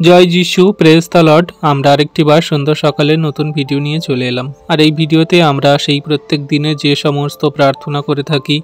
জয় যিশু, praise the Lord. আমরা আরেকটি বার সন্ধ্যা সকালে নতুন ভিডিও নিয়ে চলে এলাম। আর এই ভিডিওতে আমরা সেই প্রত্যেক দিনে যে সমস্ত প্রার্থনা করে থাকি,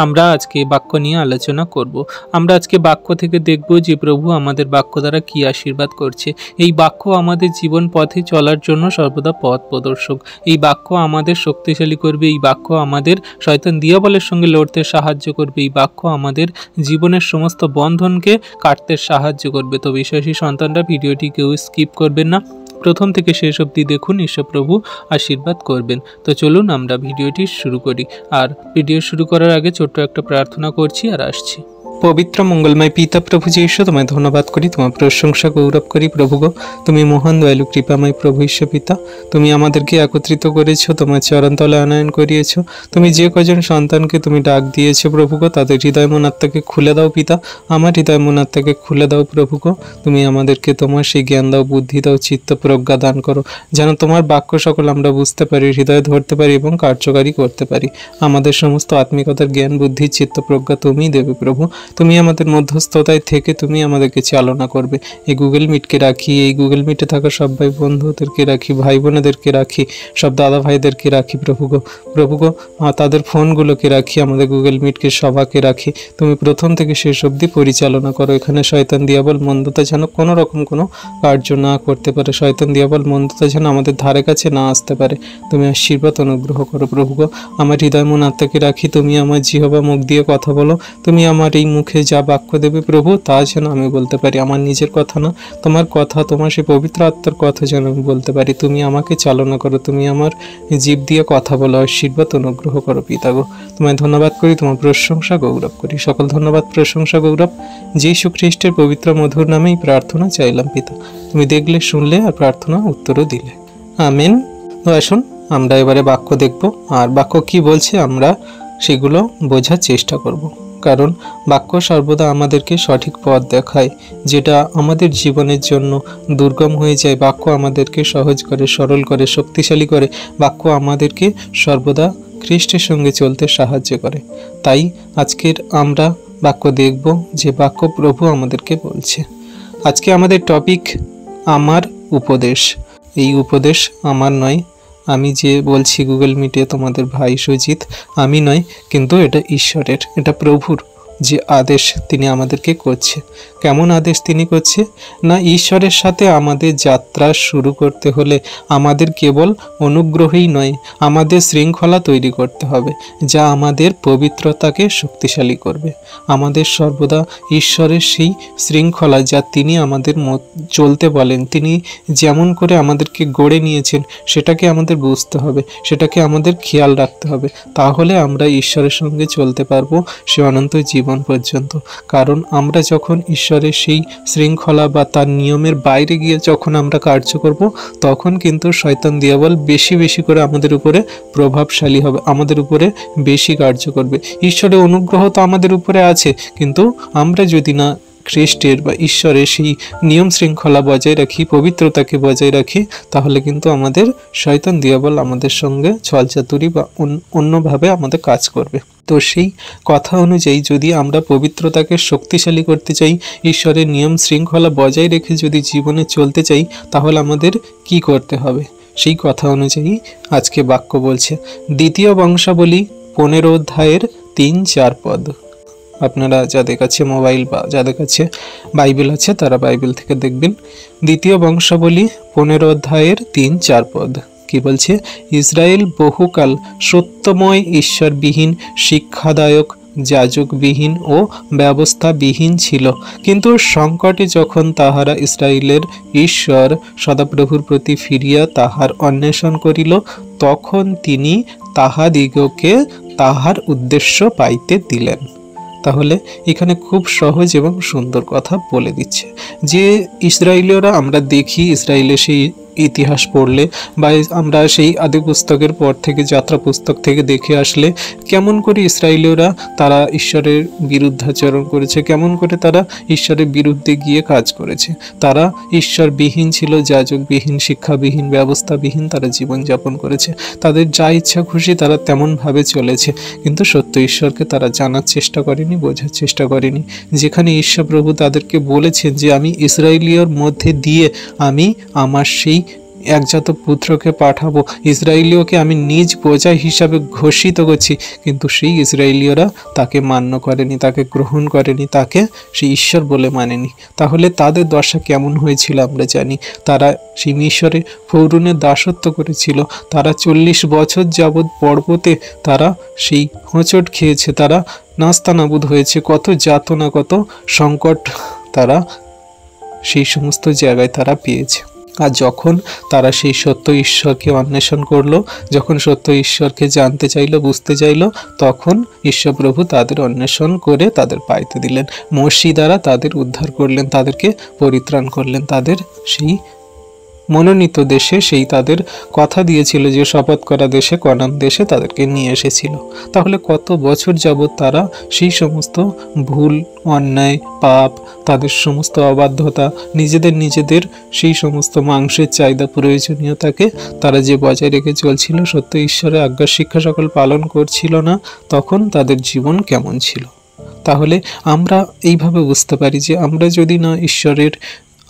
আমরা আজকে বাক্য নিয়ে আলোচনা করব। আমরা আজকে বাক্য থেকে দেখব যে প্রভু আমাদের বাক্য দ্বারা কি আশীর্বাদ করছে। এই বাক্য আমাদের জীবন পথে চলার জন্য সর্বদা পথ প্রদর্শক। এই বাক্য আমাদের শক্তিশালী করবে। এই বাক্য আমাদের শয়তান দিয়াবলের সঙ্গে লড়তে সাহায্য করবে। এই বাক্য আমাদের জীবনের সমস্ত বন্ধনকে কাটতে সাহায্য করবে। তো বিশ্বাসী সন্তানরা ভিডিওটি কেউ স্কিপ করবেন না, প্রথম থেকে শেষ অবধি দেখুন, ঈশ্বর প্রভু আশীর্বাদ করবেন। তো চলুন আমরা ভিডিওটি শুরু করি। আর ভিডিও শুরু করার আগে ছোট্ট একটা প্রার্থনা করছি আর আসছি। পবিত্র মঙ্গলময় পিতা প্রভু যীশু, তোমায় ধন্যবাদ করি, তোমার প্রশংসা গৌরব করি। প্রভু গো, তুমি মহান দয়ালু কৃপাময় প্রভু ঈশ্বর পিতা, তুমি আমাদেরকে একত্রিত করেছো, তোমার চরণতলে আনয়ন করিয়েছো। তুমি যে কজন সন্তানকে তুমি ডাক দিয়েছো প্রভু গো, তাদের হৃদয় মন আত্মাকে খুলে দাও পিতা। আমার হৃদয় মন আত্মাকে খুলে দাও প্রভু গো। তুমি আমাদেরকে তোমার সেই জ্ঞান দাও, বুদ্ধি দাও, চিত্ত প্রজ্ঞা দান করো, যেন তোমার বাক্য সকল আমরা বুঝতে পারি, হৃদয়ে ধরতে পারি এবং কার্যকারী করতে পারি। আমাদের সমস্ত আত্মিকতার জ্ঞান, বুদ্ধি, চিত্ত প্রজ্ঞা তুমিই দেবে প্রভু। তুমি আমাদের মধ্যস্থতায় থেকে তুমি আমাদেরকে চালনা করবে। এই গুগল মিটকে রাখি, এই গুগল মিটে থাকা সব ভাই বন্ধুদেরকে রাখি, ভাই বোনেদেরকে রাখি, সব দাদা ভাইদেরকে রাখি প্রভু গো, তাদের ফোনগুলোকে রাখি, আমাদের গুগল মিটকে সবাকে রাখি। তুমি প্রথম থেকে শেষ অবধি পরিচালনা করো। এখানে শয়তান দিয়াবল মন্দতা যেন কোনো রকম কোনো কার্য না করতে পারে, শয়তান দিয়াবল মন্দতা যেন আমাদের ধারে কাছে না আসতে পারে। তুমি আশীর্বাদ অনুগ্রহ করো প্রভু গো। আমার হৃদয় মন আত্মাকে রাখি, তুমি আমার জিহ্বা মুখ দিয়ে কথা বলো। তুমি আমার এই মুখে যা বাক্য দেবে প্রভু, তা যেন আমি বলতে পারি, আমার নিজের কথা না, তোমার কথা, তোমার সেই পবিত্র আত্মার কথা যেন আমি বলতে পারি। তুমি আমাকে চালনা করো, তুমি আমার জীব দিয়ে কথা বলো, আশীর্বাদ অনুগ্রহ করো পিতা গো। তোমায় ধন্যবাদ করি, তোমার প্রশংসা গৌরব করি। সকল ধন্যবাদ প্রশংসা গৌরব যীশু খ্রিস্টের পবিত্র মধুর নামেই প্রার্থনা চাইলাম পিতা। তুমি দেখলে, শুনলে আর প্রার্থনা উত্তরও দিলে। আমেন। তো আসুন আমরা এবারে বাক্য দেখব, আর বাক্য কি বলছে আমরা সেগুলো বোঝার চেষ্টা করব। কারণ বাক্য সর্বদা আমাদেরকে সঠিক পথ দেখায়, যেটা আমাদের জীবনের জন্য দুর্গম হয়ে যায়। বাক্য আমাদেরকে সহজ করে, সরল করে, শক্তিশালী করে। বাক্য আমাদেরকে সর্বদা খ্রিস্টের সঙ্গে চলতে সাহায্য করে। তাই আজকের আমরা বাক্য দেখব যে বাক্য প্রভু আমাদেরকে বলছে। আজকে আমাদের টপিক আমার উপদেশ। এই উপদেশ আমার নয়, আমি যে বলছি গুগল মিটে তোমাদের ভাই সুজিত, আমি নয়, কিন্তু এটা ঈশ্বরের, এটা প্রভুর যে আদেশ তিনি আমাদেরকে করছে। কেমন আদেশ তিনি করছে না, ঈশ্বরের সাথে আমাদের যাত্রা শুরু করতে হলে আমাদের কেবল অনুগ্রহই নয়, আমাদের শৃঙ্খলা তৈরি করতে হবে, যা আমাদের পবিত্রতাকে শক্তিশালী করবে। আমাদের সর্বদা ঈশ্বরের সেই শৃঙ্খলা, যা তিনি আমাদের চলতে বলেন, তিনি যেমন করে আমাদেরকে গড়ে নিয়েছেন, সেটাকে আমাদের বুঝতে হবে, সেটাকে আমাদের খেয়াল রাখতে হবে। তাহলে আমরা ঈশ্বরের সঙ্গে চলতে পারবো সে অনন্ত জীবন পর্যন্ত। কারণ আমরা যখন ঈশ্বরের সেই শৃঙ্খলা বা তার নিয়মের বাইরে গিয়ে যখন আমরা কার্য করব, তখন কিন্তু শয়তান দিয়াবল বেশি বেশি করে আমাদের উপরে প্রভাবশালী হবে, আমাদের উপরে বেশি কার্য করবে। ঈশ্বরের অনুগ্রহ তো আমাদের উপরে আছে, কিন্তু আমরা যদি না খ্রিস্টের বা ঈশ্বরের সেই নিয়ম শৃঙ্খলা বজায় রাখি, পবিত্রতাকে বজায় রাখি, তাহলে কিন্তু আমাদের শয়তান দিয়াবল আমাদের সঙ্গে ছলচাতুরি বা অন্যভাবে আমাদের কাজ করবে। তো সেই কথা অনুযায়ী যদি আমরা পবিত্রতাকে শক্তিশালী করতে চাই, ঈশ্বরের নিয়ম শৃঙ্খলা বজায় রেখে যদি জীবনে চলতে চাই, তাহলে আমাদের কি করতে হবে সেই কথা অনুযায়ী আজকে বাক্য বলছে। দ্বিতীয় বংশাবলী 15 অধ্যায়ের 3-4 পদ। আপনারা যাদের কাছে মোবাইল বা যাদের কাছে বাইবেল আছে তারা বাইবেল থেকে দেখবেন। দ্বিতীয় বংশাবলী 15 অধ্যায়ের 3-4 পদ কি বলছে? ইসরায়েল বহুকাল সত্যময়, ঈশ্বরবিহীন, শিক্ষাদায়ক, যাজকবিহীন ও ব্যবস্থাবিহীন ছিল। কিন্তু সংকটে যখন তাহারা ইসরায়েলের ঈশ্বর সদাপ্রভুর প্রতি ফিরিয়া তাহার অন্বেষণ করিল, তখন তিনি তাহাদিগকে তাহার উদ্দেশ্য পাইতে দিলেন। তাহলে এখানে খুব সহজ এবং সুন্দর কথা বলে দিচ্ছে যে ইসরায়েলীয়রা, আমরা দেখি ইসরায়েলের সেই ইতিহাস পড়লে বা আমরা সেই আদি পুস্তকের পর থেকে যাত্রা পুস্তক থেকে দেখে আসলে কেমন করে ইসরায়েলীয়রা তারা ঈশ্বরের বিরুদ্ধাচরণ করেছে, কেমন করে তারা ঈশ্বরের বিরুদ্ধে গিয়ে কাজ করেছে। তারা ঈশ্বরবিহীন ছিল, যাজকবিহীন, শিক্ষাবিহীন, ব্যবস্থাবিহীন তারা জীবনযাপন করেছে। তাদের যা ইচ্ছা খুশি তারা তেমনভাবে চলেছে, কিন্তু সত্য ঈশ্বরকে তারা জানার চেষ্টা করেনি, বোঝার চেষ্টা করেনি। যেখানে ঈশ্বর প্রভু তাদেরকে বলেছেন যে আমি ইসরায়েলীয়র মধ্যে দিয়ে আমি আমার সেই একজাত পুত্রকে পাঠাবো, ইসরায়েলীয়কে আমি নিজ বোঝা হিসাবে ঘোষিত করছি, কিন্তু সেই ইসরায়েলীয়রা তাকে মান্য করেনি, তাকে গ্রহণ করেনি, তাকে সেই ঈশ্বর বলে মানেনি। তাহলে তাদের দশা কেমন হয়েছিল আমরা জানি। তারা সেই মিশরে ফরৌনের দাসত্ব করেছিল, তারা 40 বছর যাবৎ পর্বতে তারা সেই হোঁচট খেয়েছে, তারা নাস্তানাবুদ হয়েছে, কত যাতনা, কত সংকট তারা সেই সমস্ত জায়গায় তারা পেয়েছে। আর যখন তারা সেই সত্য ঈশ্বরকে অন্বেষণ করলো, যখন সত্য ঈশ্বরকে জানতে চাইলো, বুঝতে চাইলো, তখন ঈশ্বর প্রভু তাদের অন্বেষণ করে তাদের পাইতে দিলেন। মোশি দ্বারা তাদের উদ্ধার করলেন, তাদেরকে পরিত্রাণ করলেন, তাদের সেই মনোনীত দেশে, সেই তাদের কথা দিয়েছিল যে শপথ করা দেশে, কনান দেশে তাদেরকে নিয়ে এসেছিল। তাহলে কত বছর যাবৎ তারা সেই সমস্ত ভুল, অন্যায়, পাপ, তাদের সমস্ত অবাধ্যতা, নিজেদের সেই সমস্ত মাংসের চাহিদা, প্রয়োজনীয়তাকে তারা যে বজায় রেখে চলছিল, সত্য ঈশ্বরের আজ্ঞা শিক্ষা সকল পালন করছিল না, তখন তাদের জীবন কেমন ছিল। তাহলে আমরা এইভাবে বুঝতে পারি যে আমরা যদি না ঈশ্বরের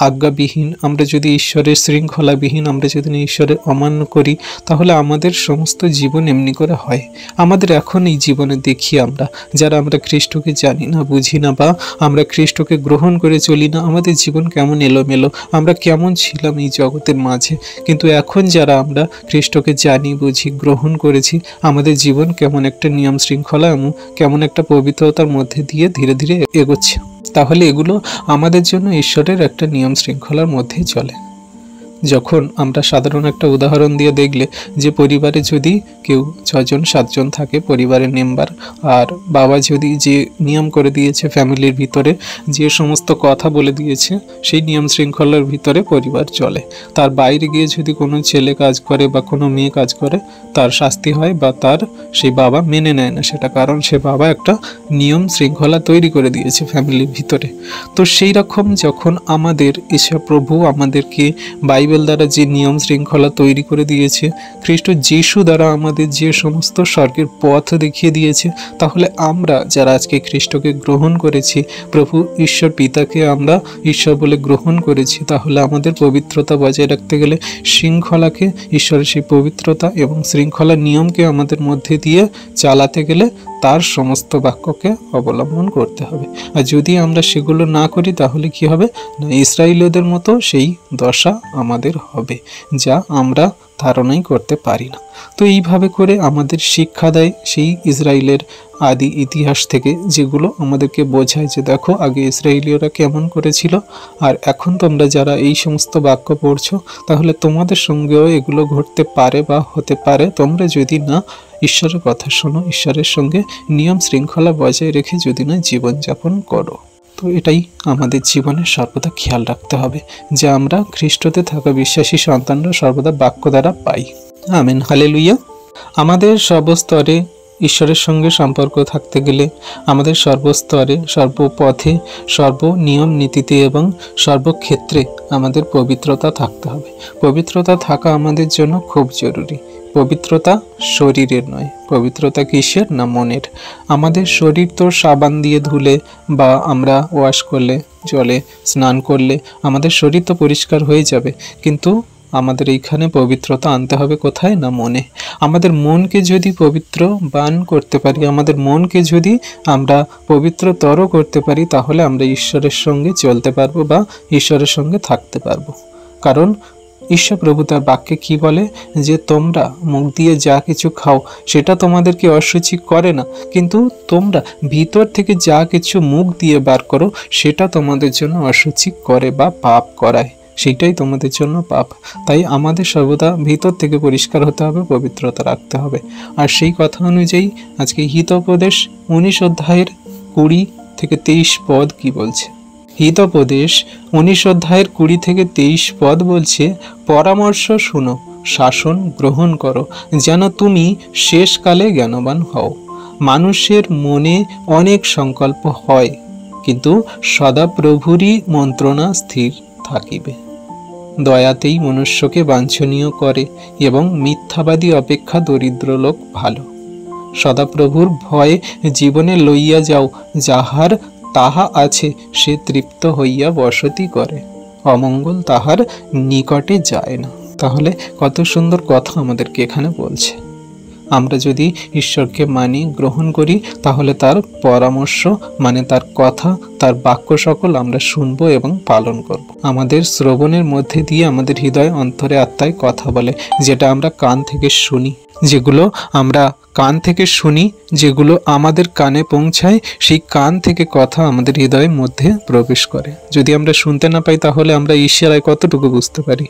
আজ্ঞাবিহীন, আমরা যদি ঈশ্বরের শৃঙ্খলাবিহীন, আমরা যদি না ঈশ্বরের অমান্য করি, তাহলে আমাদের সমস্ত জীবন এমনি করে হয়। আমাদের এখন এই জীবনে দেখি আমরা যারা আমরা খ্রিস্টকে জানি না, বুঝি না, বা আমরা খ্রিস্টকে গ্রহণ করে চলি না, আমাদের জীবন কেমন এলোমেলো, আমরা কেমন ছিলাম এই জগতের মাঝে। কিন্তু এখন যারা আমরা খ্রিস্টকে জানি, বুঝি, গ্রহণ করেছি, আমাদের জীবন কেমন একটা নিয়ম শৃঙ্খলা এবং কেমন একটা পবিত্রতার মধ্যে দিয়ে ধীরে ধীরে এগোচ্ছে। তাহলে এগুলো আমাদের জন্য ঈশ্বরের একটা নিয়ম শৃঙ্খলার মধ্যেই চলে। যখন আমরা সাধারণ একটা উদাহরণ দিয়ে দেখলে যে পরিবারে যদি কেউ 6 জন 7 জন থাকে পরিবারের মেম্বার, আর বাবা যদি যে নিয়ম করে দিয়েছে ফ্যামিলির ভিতরে, যে সমস্ত কথা বলে দিয়েছে, সেই নিয়ম শৃঙ্খলার ভিতরে পরিবার চলে। তার বাইরে গিয়ে যদি কোনো ছেলে কাজ করে বা কোনো মেয়ে কাজ করে, তার শাস্তি হয় বা তার সেই বাবা মেনে নেয় না সেটা, কারণ সে বাবা একটা নিয়ম শৃঙ্খলা তৈরি করে দিয়েছে ফ্যামিলির ভিতরে। তো সেই রকম যখন আমাদের ঈশ্বর প্রভু আমাদেরকে বাইবেল দ্বারা যে নিয়ম শৃঙ্খলা তৈরি করে দিয়েছে, খ্রিস্ট যিশু দ্বারা আমাদের যে সমস্ত স্বর্গের পথ দেখিয়ে দিয়েছে, তাহলে আমরা যারা আজকে খ্রিস্টকে গ্রহণ করেছি, প্রভু ঈশ্বর পিতাকে আমরা ঈশ্বর বলে গ্রহণ করেছি, তাহলে আমাদের পবিত্রতা বজায় রাখতে গেলে শৃঙ্খলাকে, ঈশ্বরের সেই পবিত্রতা এবং শৃঙ্খলা নিয়মকে আমাদের মধ্যে দিয়ে চালাতে গেলে তার সমস্ত বাক্যকে অবলম্বন করতে হবে। আর যদি আমরা সেগুলো না করি, তাহলে কি হবে না, ইসরায়েলীয়দের মতো সেই দশা আমাদের হবে, যা আমরা ধারণাই করতে পারি না। তো এইভাবে করে আমাদের শিক্ষা দেয় সেই ইসরায়েলের আদি ইতিহাস থেকে, যেগুলো আমাদেরকে বোঝায় যে দেখো আগে ইসরায়েলীয়রা কেমন করেছিল, আর এখন তোমরা যারা এই সমস্ত বাক্য পড়ছো, তাহলে তোমাদের সঙ্গেও এগুলো ঘটতে পারে বা হতে পারে, তোমরা যদি না ঈশ্বরের কথা শোনো, ঈশ্বরের সঙ্গে নিয়ম শৃঙ্খলা বজায় রেখে যদি না জীবনযাপন করো। তো এটাই আমাদের জীবনে সর্বদা খেয়াল রাখতে হবে যে আমরা খ্রিস্টতে থাকা বিশ্বাসী সন্তানরা সর্বদা বাক্য দ্বারা পাই। Amen, hallelujah. আমাদের সর্বস্তরে ঈশ্বরের সঙ্গে সম্পর্ক থাকতে গেলে আমাদের সর্বস্তরে, সর্বপথে, সর্বনিয়ম নীতিতে এবং সর্বক্ষেত্রে আমাদের পবিত্রতা থাকতে হবে। পবিত্রতা থাকা আমাদের জন্য খুব জরুরি। পবিত্রতা শরীরের নয়, পবিত্রতা কিসের না মনের। আমাদের শরীর তো সাবান দিয়ে ধুলে বা আমরা ওয়াশ করলে, জলে স্নান করলে আমাদের শরীর তো পরিষ্কার হয়ে যাবে, কিন্তু আমাদের এইখানে পবিত্রতা আনতে হবে কোথায় না মনে। আমাদের মনকে যদি পবিত্রবান করতে পারি, আমাদের মনকে যদি আমরা পবিত্রতর করতে পারি, তাহলে আমরা ঈশ্বরের সঙ্গে চলতে পারবো বা ঈশ্বরের সঙ্গে থাকতে পারবো। কারণ ঈশ্বর প্রভু তার বাক্যে কি বলে যে তোমরা মুখ দিয়ে যা কিছু খাও সেটা তোমাদেরকে অশুচি করে না, কিন্তু তোমরা ভিতর থেকে যা কিছু মুখ দিয়ে বার করো সেটা তোমাদের জন্য অশুচি করে বা পাপ করায়, সেইটাই তোমাদের জন্য পাপ। তাই আমাদের সর্বদা ভিতর থেকে পরিষ্কার হতে হবে, পবিত্রতা রাখতে হবে। আর সেই কথা অনুযায়ী আজকে হিতোপদেশ 19 অধ্যায়ের 20 থেকে 23 পদ কি বলছে। হিতোপদেশ 19 অধ্যায়ের 20 থেকে 23 পদ বলছে, পরামর্শ শুনো, শাসন গ্রহণ করো, যেন তুমি শেষকালে জ্ঞানবান হও। মানুষের মনে অনেক সংকল্প হয়, কিন্তু সদাপ্রভুরই মন্ত্রণা স্থির থাকিবে। দয়াতেই মনুষ্যকে বাঞ্ছনীয় করে এবং মিথ্যাবাদী অপেক্ষা দরিদ্র লোক ভালো। সদাপ্রভুর ভয়ে জীবনে লইয়া যাও, যাহার তাহা আছে সে তৃপ্ত হইয়া বসতি করে, অমঙ্গল তাহার নিকটে যায় না। তাহলে কত সুন্দর কথা আমাদেরকে এখানে বলছে। আমরা যদি ঈশ্বরকে মানি, গ্রহণ করি, তাহলে তার পরামর্শ মানে তার কথা, তার বাক্য সকল আমরা শুনবো এবং পালন করব। আমাদের শ্রবণের মধ্যে দিয়ে আমাদের হৃদয়, অন্তরে, আত্মায় কথা বলে, যেটা আমরা কান থেকে শুনি। যেগুলো আমরা কান থেকে শুনি, যেগুলো আমাদের কানে পৌঁছায়, সেই কান থেকে কথা আমাদের হৃদয়ের মধ্যে প্রবেশ করে। যদি আমরা শুনতে না পাই, তাহলে আমরা ঈশ্বরের কতটুকু বুঝতে পারি?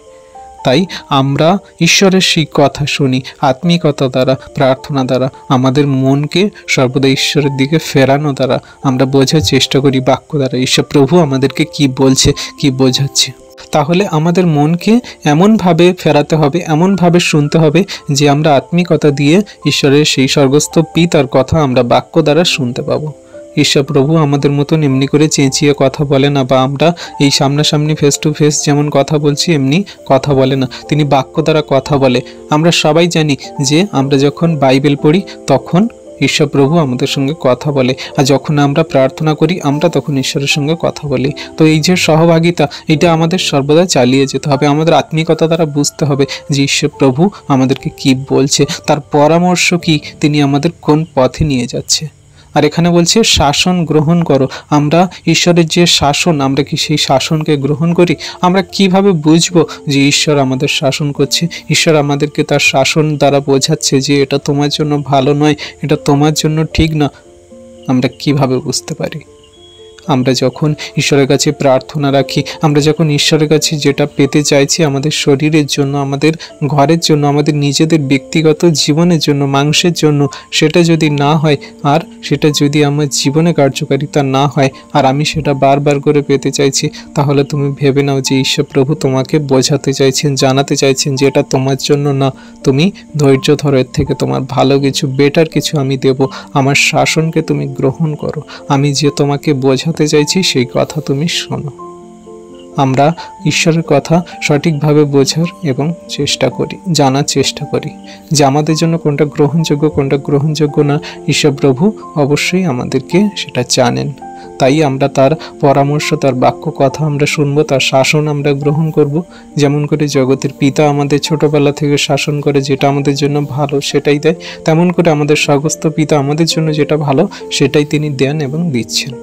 তাই আমরা ঈশ্বরের সেই কথা শুনি, আত্মিকতা দ্বারা, প্রার্থনা দ্বারা, আমাদের মনকে সর্বদা ঈশ্বরের দিকে ফেরানো দ্বারা আমরা বোঝার চেষ্টা করি, বাক্য দ্বারা ঈশ্বর প্রভু আমাদেরকে কি বলছে, কি বোঝাচ্ছে। তাহলে আমাদের মনকে এমনভাবে ফেরাতে হবে, এমনভাবে শুনতে হবে যে আমরা আত্মিকতা দিয়ে ঈশ্বরের সেই স্বর্গস্থ পিতার কথা আমরা বাক্য দ্বারা শুনতে পাবো। ঈশ্বর প্রভু আমাদের মতন এমনি করে চেঁচিয়ে কথা বলে না, বা আমরা এই সামনাসামনি ফেস টু ফেস যেমন কথা বলছি এমনি কথা বলে না, তিনি বাক্য দ্বারা কথা বলে। আমরা সবাই জানি যে আমরা যখন বাইবেল পড়ি তখন ঈশ্বর প্রভু আমাদের সঙ্গে কথা বলে, আর যখন আমরা প্রার্থনা করি আমরা তখন ঈশ্বরের সঙ্গে কথা বলি। তো এই যে সহভাগিতা, এটা আমাদের সর্বদা চালিয়ে যেতে হবে। আমাদের আত্মিকতা দ্বারা বুঝতে হবে যে ঈশ্বর প্রভু আমাদেরকে কি বলছে, তার পরামর্শ কি, তিনি আমাদের কোন পথে নিয়ে যাচ্ছে। আর এখানে বলছে শাসন গ্রহণ করো। আমরা ঈশ্বরের যে শাসন, আমরা কি সেই শাসনকে গ্রহণ করি? আমরা কিভাবে বুঝবো যে ঈশ্বর আমাদের শাসন করছে, ঈশ্বর আমাদেরকে তার শাসন দ্বারা বোঝাচ্ছে যে এটা তোমার জন্য ভালো নয়, এটা তোমার জন্য ঠিক না? আমরা কিভাবে বুঝতে পারি? আমরা যখন ঈশ্বরের কাছে প্রার্থনা রাখি, আমরা যখন ঈশ্বরের কাছে যেটা পেতে চাইছি আমাদের শরীরের জন্য, আমাদের ঘরের জন্য, আমাদের নিজেদের ব্যক্তিগত জীবনের জন্য, মাংসের জন্য, সেটা যদি না হয়, আর সেটা যদি আমার জীবনে কার্যকারিতা না হয়, আর আমি সেটা বারবার করে পেতে চাইছি, তাহলে তুমি ভেবে নাও যে ঈশ্বর প্রভু তোমাকে বোঝাতে চাইছেন, জানাতে চাইছেন যে এটা তোমার জন্য না। তুমি ধৈর্য ধরো, এর থেকে তোমার ভালো কিছু, বেটার কিছু আমি দেব। আমার শাসনকে তুমি গ্রহণ করো, আমি যে তোমাকে বোঝাতে চাইছি সেই কথা তুমি শোনো। আমরা ঈশ্বরের কথা সঠিকভাবে বোঝার এবং চেষ্টা করি, জানার চেষ্টা করি যে আমাদের জন্য কোনটা গ্রহণযোগ্য, কোনটা গ্রহণযোগ্য না। ঈশ্বর প্রভু অবশ্যই আমাদেরকে সেটা জানেন। তাই আমরা তার পরামর্শ, তার বাক্য কথা আমরা শুনবো, তার শাসন আমরা গ্রহণ করব। যেমন করে জগতের পিতা আমাদের ছোটবেলা থেকে শাসন করে, যেটা আমাদের জন্য ভালো সেটাই দেয়, তেমন করে আমাদের স্বর্গস্থ পিতা আমাদের জন্য যেটা ভালো সেটাই তিনি দেন এবং দিচ্ছেন।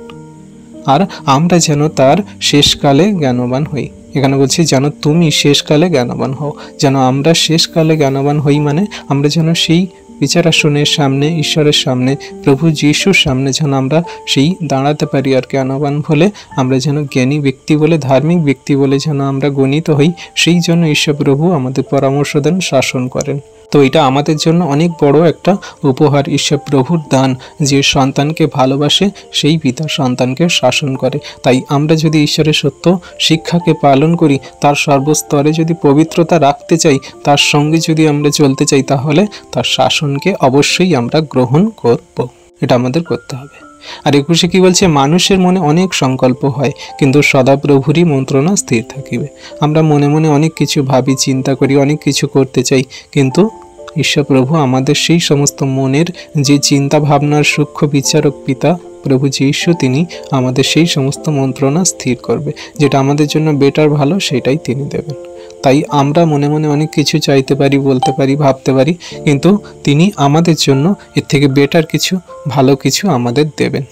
আর আমরা যেন তার শেষকালে জ্ঞানবান হই। এখানে বলছি যেন তুমি শেষকালে জ্ঞানবান হও, যেন আমরা শেষকালে জ্ঞানবান হই, মানে আমরা যেন সেই বিচারাসনের সামনে, ঈশ্বরের সামনে, প্রভু যিশুর সামনে যেন আমরা সেই দাঁড়াতে পারি, আর জ্ঞানবান বলে আমরা যেন জ্ঞানী ব্যক্তি বলে, ধার্মিক ব্যক্তি বলে যেন আমরা গণিত হই। সেই জন্য ঈশ্বর প্রভু আমাদের পরামর্শ দেন, শাসন করেন। তো এটা আমাদের জন্য অনেক বড় একটা উপহার, ঈশ্বর প্রভুর দান। যে সন্তানকে ভালোবাসে সেই পিতা সন্তানকে শাসন করে। তাই আমরা যদি ঈশ্বরের সত্য শিক্ষাকে পালন করি, তার সর্বস্তরে যদি পবিত্রতা রাখতে চাই, তার সঙ্গে যদি আমরা চলতে চাই, তাহলে তার শাসনকে অবশ্যই আমরা গ্রহণ করব। এটা আমাদের করতে হবে। আর 21 কি বলছে? মানুষের মনে অনেক সংকল্প হয়, কিন্তু সদাপ্রভুরই মন্ত্রণা স্থির থাকিবে। আমরা মনে মনে অনেক কিছু ভাবি, চিন্তা করি, অনেক কিছু করতে চাই, কিন্তু ঈশ্বর প্রভু আমাদের সেই সমস্ত মনের যে চিন্তা ভাবনার সূক্ষ্ম বিচারক পিতা প্রভু যিশু, তিনি আমাদের সেই সমস্ত মন্ত্রণা স্থির করবে। যেটা আমাদের জন্য বেটার, ভালো, সেটাই তিনি দেবেন। তাই আমরা মনে মনে অনেক কিছু চাইতে পারি, বলতে পারি, ভাবতে পারি, কিন্তু তিনি আমাদের জন্য এর থেকে বেটার কিছু, ভালো কিছু আমাদের দেবেন।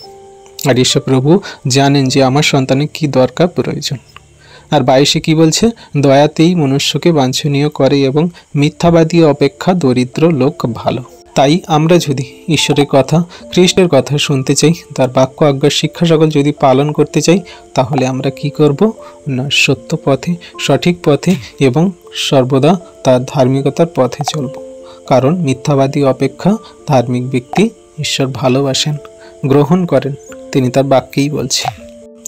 আর ঈশ্বর প্রভু জানেন যে আমার সন্তানের কি দরকার, প্রয়োজন। আর 22 কি বলছে? দয়াতেই মনুষ্যকে বাঞ্ছনীয় করে এবং মিথ্যাবাদী অপেক্ষা দরিদ্র লোক ভালো। তাই আমরা যদি ঈশ্বরের কথা, খ্রিস্টের কথা শুনতে চাই, তার বাক্য, আজ্ঞা, শিক্ষা সকল যদি পালন করতে চাই, তাহলে আমরা কি করব না? সত্য পথে, সঠিক পথে এবং সর্বদা তার ধার্মিকতার পথে চলব। কারণ মিথ্যাবাদী অপেক্ষা ধার্মিক ব্যক্তি ঈশ্বর ভালোবাসেন, গ্রহণ করেন, তিনি তার বাক্যেই বলছেন।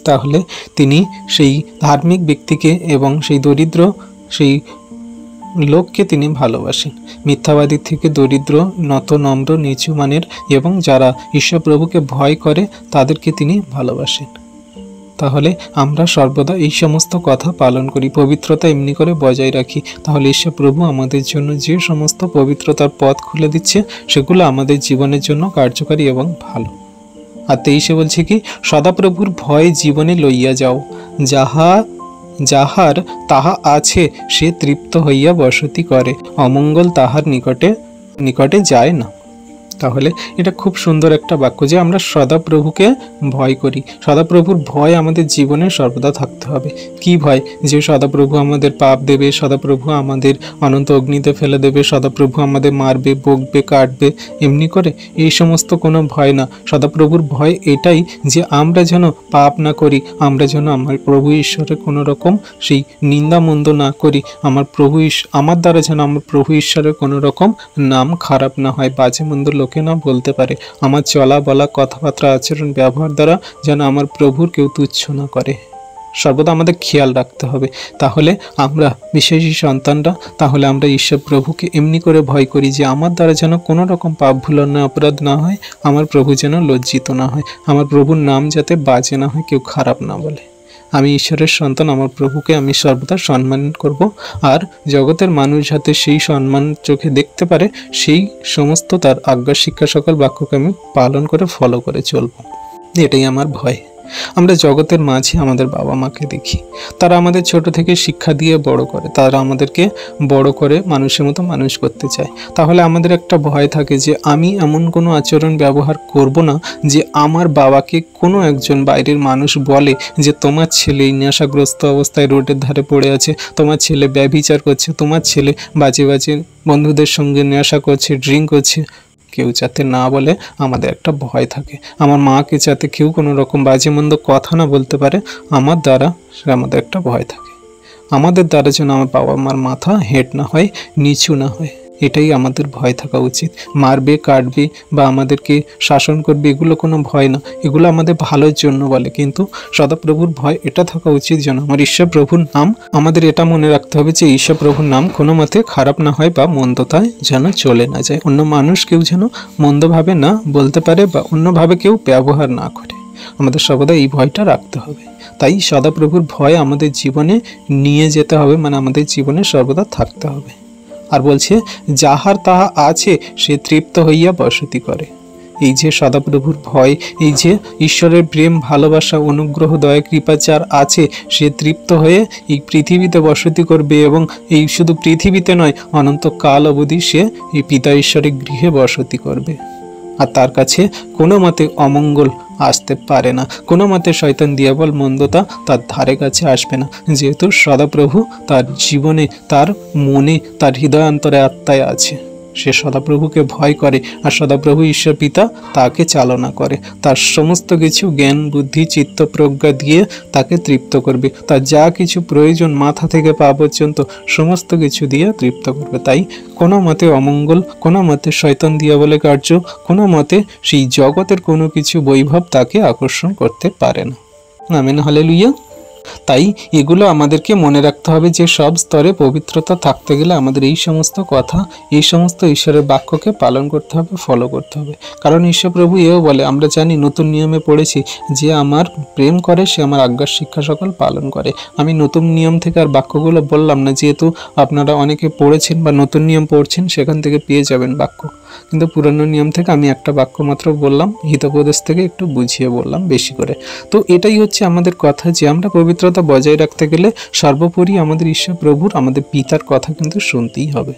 তাহলে তিনি সেই ধার্মিক ব্যক্তিকে এবং সেই দরিদ্র সেই লোককে তিনি ভালোবাসেন। মিথ্যাবাদীর থেকে দরিদ্র, নত, নম্র, নিচু মানের এবং যারা ঈশ্বর প্রভুকে ভয় করে তাদেরকে তিনি ভালোবাসেন। তাহলে আমরা সর্বদা এই সমস্ত কথা পালন করি, পবিত্রতা এমনি করে বজায় রাখি, তাহলে ঈশ্বর প্রভু আমাদের জন্য যে সমস্ত পবিত্রতার পথ খুলে দিচ্ছে সেগুলো আমাদের জীবনের জন্য কার্যকারী এবং ভালো। আর 23 বলছে কি, সদাপ্রভুর ভয় জীবনে লইয়া যাও, যাহার তাহা আছে সে তৃপ্ত হইয়া বসতি করে, অমঙ্গল তাহার নিকটে যায় না। তাহলে এটা খুব সুন্দর একটা বাক্য যে আমরা সদাপ্রভুকে ভয় করি। সদাপ্রভুর ভয় আমাদের জীবনে সর্বদা থাকতে হবে। কি ভয়? যে সদাপ্রভু আমাদের পাপ দেবে, সদাপ্রভু আমাদের অনন্ত অগ্নিতে ফেলে দেবে, সদাপ্রভু আমাদের মারবে, বকবে, কাটবে, এমনি করে এই সমস্ত কোনো ভয় না। সদাপ্রভুর ভয় এটাই যে আমরা যেন পাপ না করি, আমরা যেন আমার প্রভু ঈশ্বরের কোনো রকম সেই নিন্দা মন্দ না করি, আমার দ্বারা যেন আমার প্রভু ঈশ্বরের কোনো রকম নাম খারাপ না হয়, বাজে মন্দ লোকে না বলতে পারে, আমার চলা বলা, কথাবার্তা, আচরণ, ব্যবহার দ্বারা যেন আমার প্রভুর কেউ তুচ্ছ না করে। সর্বদা আমাদের খেয়াল রাখতে হবে। তাহলে আমরা বিশেষী সন্তানরা, তাহলে আমরা ঈশ্বর প্রভুকে এমনি করে ভয় করি যে আমার দ্বারা যেন কোনো রকম পাপ ভুল না, অপরাধ না হয়, আমার প্রভু যেন লজ্জিত না হয়, আমার প্রভুর নাম যাতে বাজে না হয়, কেউ খারাপ না বলে। আমি ঈশ্বরের সন্তান, আমার প্রভুকে আমি সর্বদা সম্মান করব, আর জগতের মানুষ যাতে সেই সম্মান চোখে দেখতে পারে সেই সমস্ত তার আজ্ঞা শিক্ষা সকল বাক্যকে আমি পালন করে ফলো করে চলব। এটাই আমার ভয়। আমরা জগতের মাঝে আমাদের বাবা মাকে দেখি, তারা আমাদের ছোট থেকে শিক্ষা দিয়ে বড় করে, তারা আমাদেরকে বড় করে মানুষের মতো মানুষ করতে চায়। তাহলে আমাদের একটা ভয় থাকে যে আমি এমন কোনো আচরণ ব্যবহার করব না যে আমার বাবাকে কোনো একজন বাইরের মানুষ বলে যে তোমার ছেলে নেশাগ্রস্ত অবস্থায় রোডের ধারে পড়ে আছে, তোমার ছেলে ব্যভিচার করছে, তোমার ছেলে বাজে বাজে বন্ধুদের সঙ্গে নেশা করছে, ড্রিঙ্ক করছে। কেউ যাতে না বলে আমাদের একটা ভয় থাকে। আমার মাকে যাতে কেউ কোনো রকম বাজে মন্দ কথা না বলতে পারে আমার দ্বারা, আমাদের একটা ভয় থাকে। আমাদের দ্বারা যেন আমার বাবা মার মাথা হেঁট না হয়, নিচু না হয়, এটাই আমাদের ভয় থাকা উচিত। মারবে, কাটবে বা আমাদেরকে শাসন করবে, এগুলো কোনো ভয় না, এগুলো আমাদের ভালোর জন্য বলে। কিন্তু সদাপ্রভুর ভয় এটা থাকা উচিত যেন আমার ঈশ্বর প্রভুর নাম, আমাদের এটা মনে রাখতে হবে যে ঈশ্বর প্রভুর নাম কোনো মতে খারাপ না হয় বা মন্দতায় যেন চলে না যায়, অন্য মানুষ কেউ যেন মন্দভাবে না বলতে পারে বা অন্যভাবে কেউ ব্যবহার না করে। আমাদের সর্বদা এই ভয়টা রাখতে হবে। তাই সদাপ্রভুর ভয় আমাদের জীবনে নিয়ে যেতে হবে, মানে আমাদের জীবনে সর্বদা থাকতে হবে। আর বলছে যাহার তাহা আছে সে তৃপ্ত হইয়া বসতি করে। এই যে সদাপ্রভুর ভয়, এই যে ঈশ্বরের প্রেম, ভালোবাসা, অনুগ্রহ, দয়া, কৃপা যার আছে, সে তৃপ্ত হয়ে এই পৃথিবীতে বসতি করবে এবং এই শুধু পৃথিবীতে নয়, অনন্ত কাল অবধি সে এই পিতা ঈশ্বরের গৃহে বসতি করবে। আর তার কাছে কোনো মতে অমঙ্গল আসতে পারে না, কোনো মতে শয়তান দিয়াবল মন্দতা তার ধারে কাছে আসবে না, যেহেতু সদাপ্রভু তার জীবনে, তার মনে, তার হৃদয়ান্তরে, আত্মায় আছে। সে সদাপ্রভুকে ভয় করে আর সদাপ্রভু ঈশ্বর পিতা তাকে চালনা করে, তার সমস্ত কিছু জ্ঞান, বুদ্ধি, চিত্ত, প্রজ্ঞা দিয়ে তাকে তৃপ্ত করবে। তার যা কিছু প্রয়োজন মাথা থেকে পা পর্যন্ত সমস্ত কিছু দিয়ে তৃপ্ত করবে। তাই কোনো মতে অমঙ্গল, কোনো মতে শয়তান দিয়াবলের কার্য, কোনো মতে সেই জগতের কোনো কিছু বৈভব তাকে আকর্ষণ করতে পারে না। Amen, hallelujah. তাই এগুলো আমাদেরকে মনে রাখতে হবে যে সব স্তরে পবিত্রতা থাকতে গেলে আমাদের এই সমস্ত কথা, এই সমস্ত ঈশ্বরের বাক্যকে পালন করতে হবে, ফলো করতে হবে। কারণ ঈশ্বর প্রভু এও বলে, আমরা জানি, নতুন নিয়মে পড়েছি, যে আমার প্রেম করে সে আমার আজ্ঞার শিক্ষা সকল পালন করে। আমি নতুন নিয়ম থেকে আর বাক্যগুলো বললাম না, যেহেতু আপনারা অনেকে পড়েছেন বা নতুন নিয়ম পড়ছেন, সেখান থেকে পেয়ে যাবেন বাক্য। কিন্তু পুরানো নিয়ম থেকে আমি একটা বাক্য মাত্র বললাম, হিতোপদেশ থেকে একটু বুঝিয়ে বললাম বেশি করে। তো এটাই হচ্ছে আমাদের কথা, যে আমরা পবিত্রতা বজায় রাখতে গেলে সর্বোপরি আমাদের ঈশ্বর প্রভুর, আমাদের পিতার কথা কিন্তু শুনতেই হবে।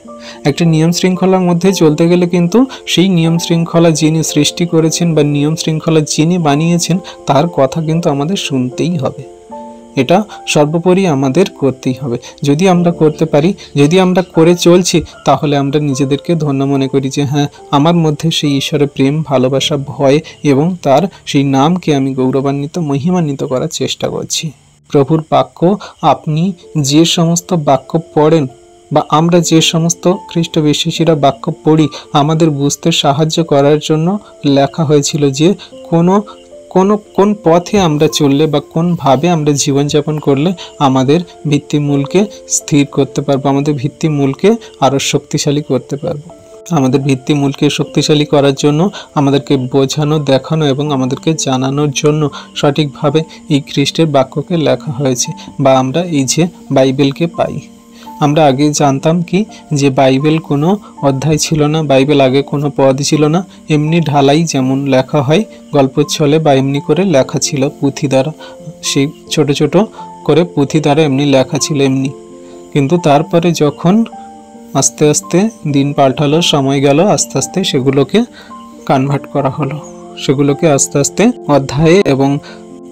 একটা নিয়ম শৃঙ্খলার মধ্যে চলতে গেলে কিন্তু সেই নিয়ম শৃঙ্খলা যিনি সৃষ্টি করেছেন বা নিয়ম শৃঙ্খলা যিনি বানিয়েছেন তার কথা কিন্তু আমাদের শুনতেই হবে। এটা সর্বোপরি আমাদের করতেই হবে। যদি আমরা করতে পারি, যদি আমরা করে চলছি, তাহলে আমরা নিজেদেরকে ধন্য মনে করি যে হ্যাঁ, আমার মধ্যে সেই ঈশ্বরের প্রেম, ভালোবাসা, ভয় এবং তার সেই নামকে আমি গৌরবান্বিত, মহিমান্বিত করার চেষ্টা করছি। প্রভুর বাক্য, আপনি যে সমস্ত বাক্য পড়েন বা আমরা যে সমস্ত খ্রিস্ট বিশ্বাসীরা বাক্য পড়ি, আমাদের বুঝতে সাহায্য করার জন্য লেখা হয়েছিল যে কোনো কোন পথে আমরা চললে বা কোনভাবে আমরা জীবনযাপন করলে আমাদের ভিত্তিমূলকে স্থির করতে পারবো, আমাদের ভিত্তিমূলকে আরও শক্তিশালী করতে পারবো। আমাদের ভিত্তিমূলকে শক্তিশালী করার জন্য আমাদেরকে বোঝানো, দেখানো এবং আমাদেরকে জানানোর জন্য সঠিকভাবে এই খ্রিস্টের বাক্যকে লেখা হয়েছে, বা আমরা এই যে বাইবেলকে পাই। আমরা আগে জানতাম কি যে বাইবেল কোনো অধ্যায় ছিল না, বাইবেল আগে কোনো পদ ছিল না, এমনি ঢালাই যেমন লেখা হয় গল্পের ছলে বা এমনি করে লেখা ছিল পুঁথি দ্বারা, সেই ছোট ছোট করে পুঁথি দ্বারা এমনি লেখা ছিল এমনি। কিন্তু তারপরে যখন আস্তে আস্তে দিন পাল্টালো, সময় গেল, আস্তে আস্তে সেগুলোকে কনভার্ট করা হলো, সেগুলোকে আস্তে আস্তে অধ্যায়ে এবং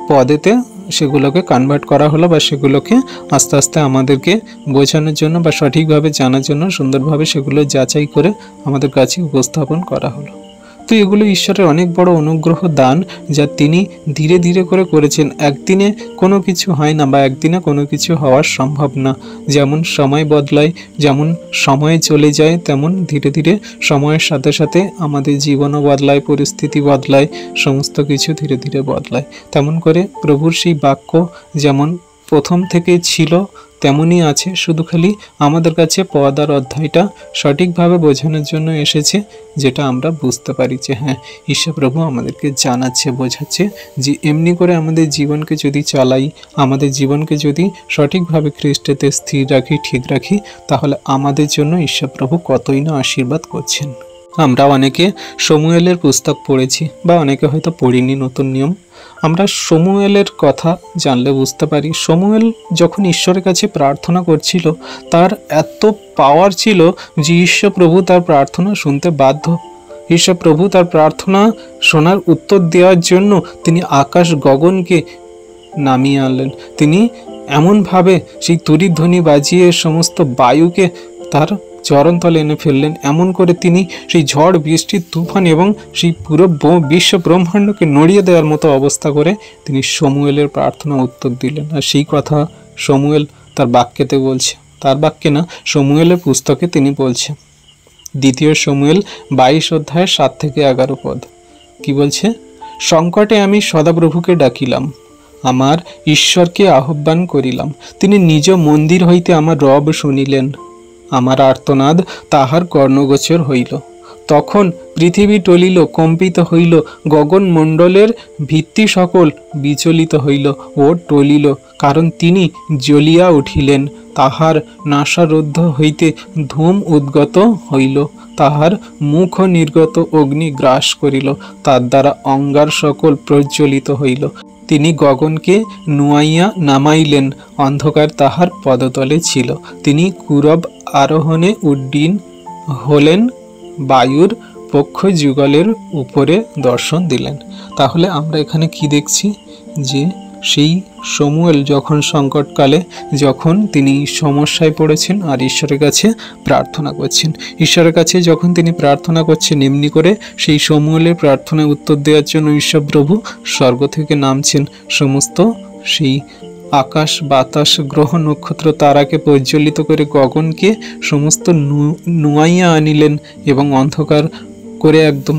পদেতে সেগুলোকে কনভার্ট করা হলো, বা সেগুলোকে আস্তে আস্তে আমাদেরকে বোঝানোর জন্য বা সঠিকভাবে জানার জন্য সুন্দরভাবে সেগুলো যাচাই করে আমাদের কাছে উপস্থাপন করা হলো। তো এগুলো ঈশ্বরের অনেক বড় অনুগ্রহ দান, যা তিনি ধীরে ধীরে করে করেছেন। একদিনে কোনো কিছু হয় না, বা একদিনে কোনো কিছু হওয়া সম্ভব না। যেমন সময় বদলায়, যেমন সময় চলে যায়, তেমন ধীরে ধীরে সময়ের সাথে সাথে আমাদের জীবনও বদলায়, পরিস্থিতি বদলায়, সমস্ত কিছু ধীরে ধীরে বদলায়। তেমন করে প্রভুর সেই বাক্য যেমন প্রথম থেকে ছিল তেমনই আছে, শুধু খালি আমাদের কাছে পদ আর অধ্যায়টা সঠিকভাবে বোঝানোর জন্য এসেছে, যেটা আমরা বুঝতে পারি যে হ্যাঁ, ঈশ্বরপ্রভু আমাদেরকে জানাচ্ছে, বোঝাচ্ছে যে এমনি করে আমাদের জীবনকে যদি চালাই, আমাদের জীবনকে যদি সঠিকভাবে খ্রিস্টেতে স্থির রাখি, ঠিক রাখি, তাহলে আমাদের জন্য ঈশ্বরপ্রভু কতই না আশীর্বাদ করছেন। আমরা অনেকে শমূয়েলের পুস্তক পড়েছি, বা অনেকে হয়তো পড়িনি নতুন নিয়ম। আমরা শমূয়েলের কথা জানলে বুঝতে পারি, শমূয়েল যখন ঈশ্বরের কাছে প্রার্থনা করছিল, তার এত পাওয়ার ছিল যে ঈশ্বরপ্রভু তার প্রার্থনা শুনতে বাধ্য। ঈশ্বরপ্রভু তার প্রার্থনা শোনার উত্তর দেওয়ার জন্য তিনি আকাশ গগনকে নামিয়ে আনলেন। তিনি এমনভাবে সেই তুরিধ্বনি বাজিয়ে সমস্ত বায়ুকে তার চরণতলে এনে ফেললেন, এমন করে তিনি সেই ঝড়, বৃষ্টি, তুফান এবং সেই পুরো বিশ্ব ব্রহ্মাণ্ডকে নড়িয়ে দেওয়ার মতো অবস্থা করে তিনি শমূয়েলের প্রার্থনা উত্তর দিলেন। আর সেই কথা শমূয়েল তার বাক্যেতে বলছে, তার বাক্যে না, শমূয়েলের পুস্তকে তিনি বলছে। 2 শমূয়েল 22 অধ্যায়ের 7 থেকে 11 পদ কি বলছে? সংকটে আমি সদাপ্রভুকে ডাকিলাম, আমার ঈশ্বরকে আহ্বান করিলাম। তিনি নিজ মন্দির হইতে আমার রব শুনিলেন, আমার আর্তনাদ তাহার কর্ণগোচর হইল। তখন পৃথিবী টলিল, কম্পিত হইল, গগনমণ্ডলের ভিত্তি সকল বিচলিত হইল ও টলিল, কারণ তিনি জ্বলিয়া উঠিলেন। তাহার নাসারোধ্য হইতে ধূম উদ্গত হইল, তাহার মুখ নির্গত অগ্নি গ্রাস করিল, তার দ্বারা অঙ্গার সকল প্রজ্বলিত হইল। তিনি গগনকে নুয়াইয়া নামাইলেন, অন্ধকার তাহার পদতলে ছিল। তিনি কুরব আরোহণে উড্ডীন হলেন, বায়ুর পক্ষ যুগলের উপরে দর্শন দিলেন। তাহলে আমরা এখানে কি দেখছি? যে সেই শমূয়েল যখন সংকটকালে, যখন তিনি সমস্যায় পড়েছেন আর ঈশ্বরের কাছে প্রার্থনা করছেন, ঈশ্বরের কাছে যখন তিনি প্রার্থনা করছেন, এমনি করে সেই শমূয়েলের প্রার্থনায় উত্তর দেওয়ার জন্য ঈশ্বরপ্রভু স্বর্গ থেকে নামছেন, সমস্ত সেই আকাশ, বাতাস, গ্রহ, নক্ষত্র, তারাকে প্রজ্বলিত করে গগনকে সমস্ত নুয়াইয়া আনিলেন, এবং অন্ধকার করে একদম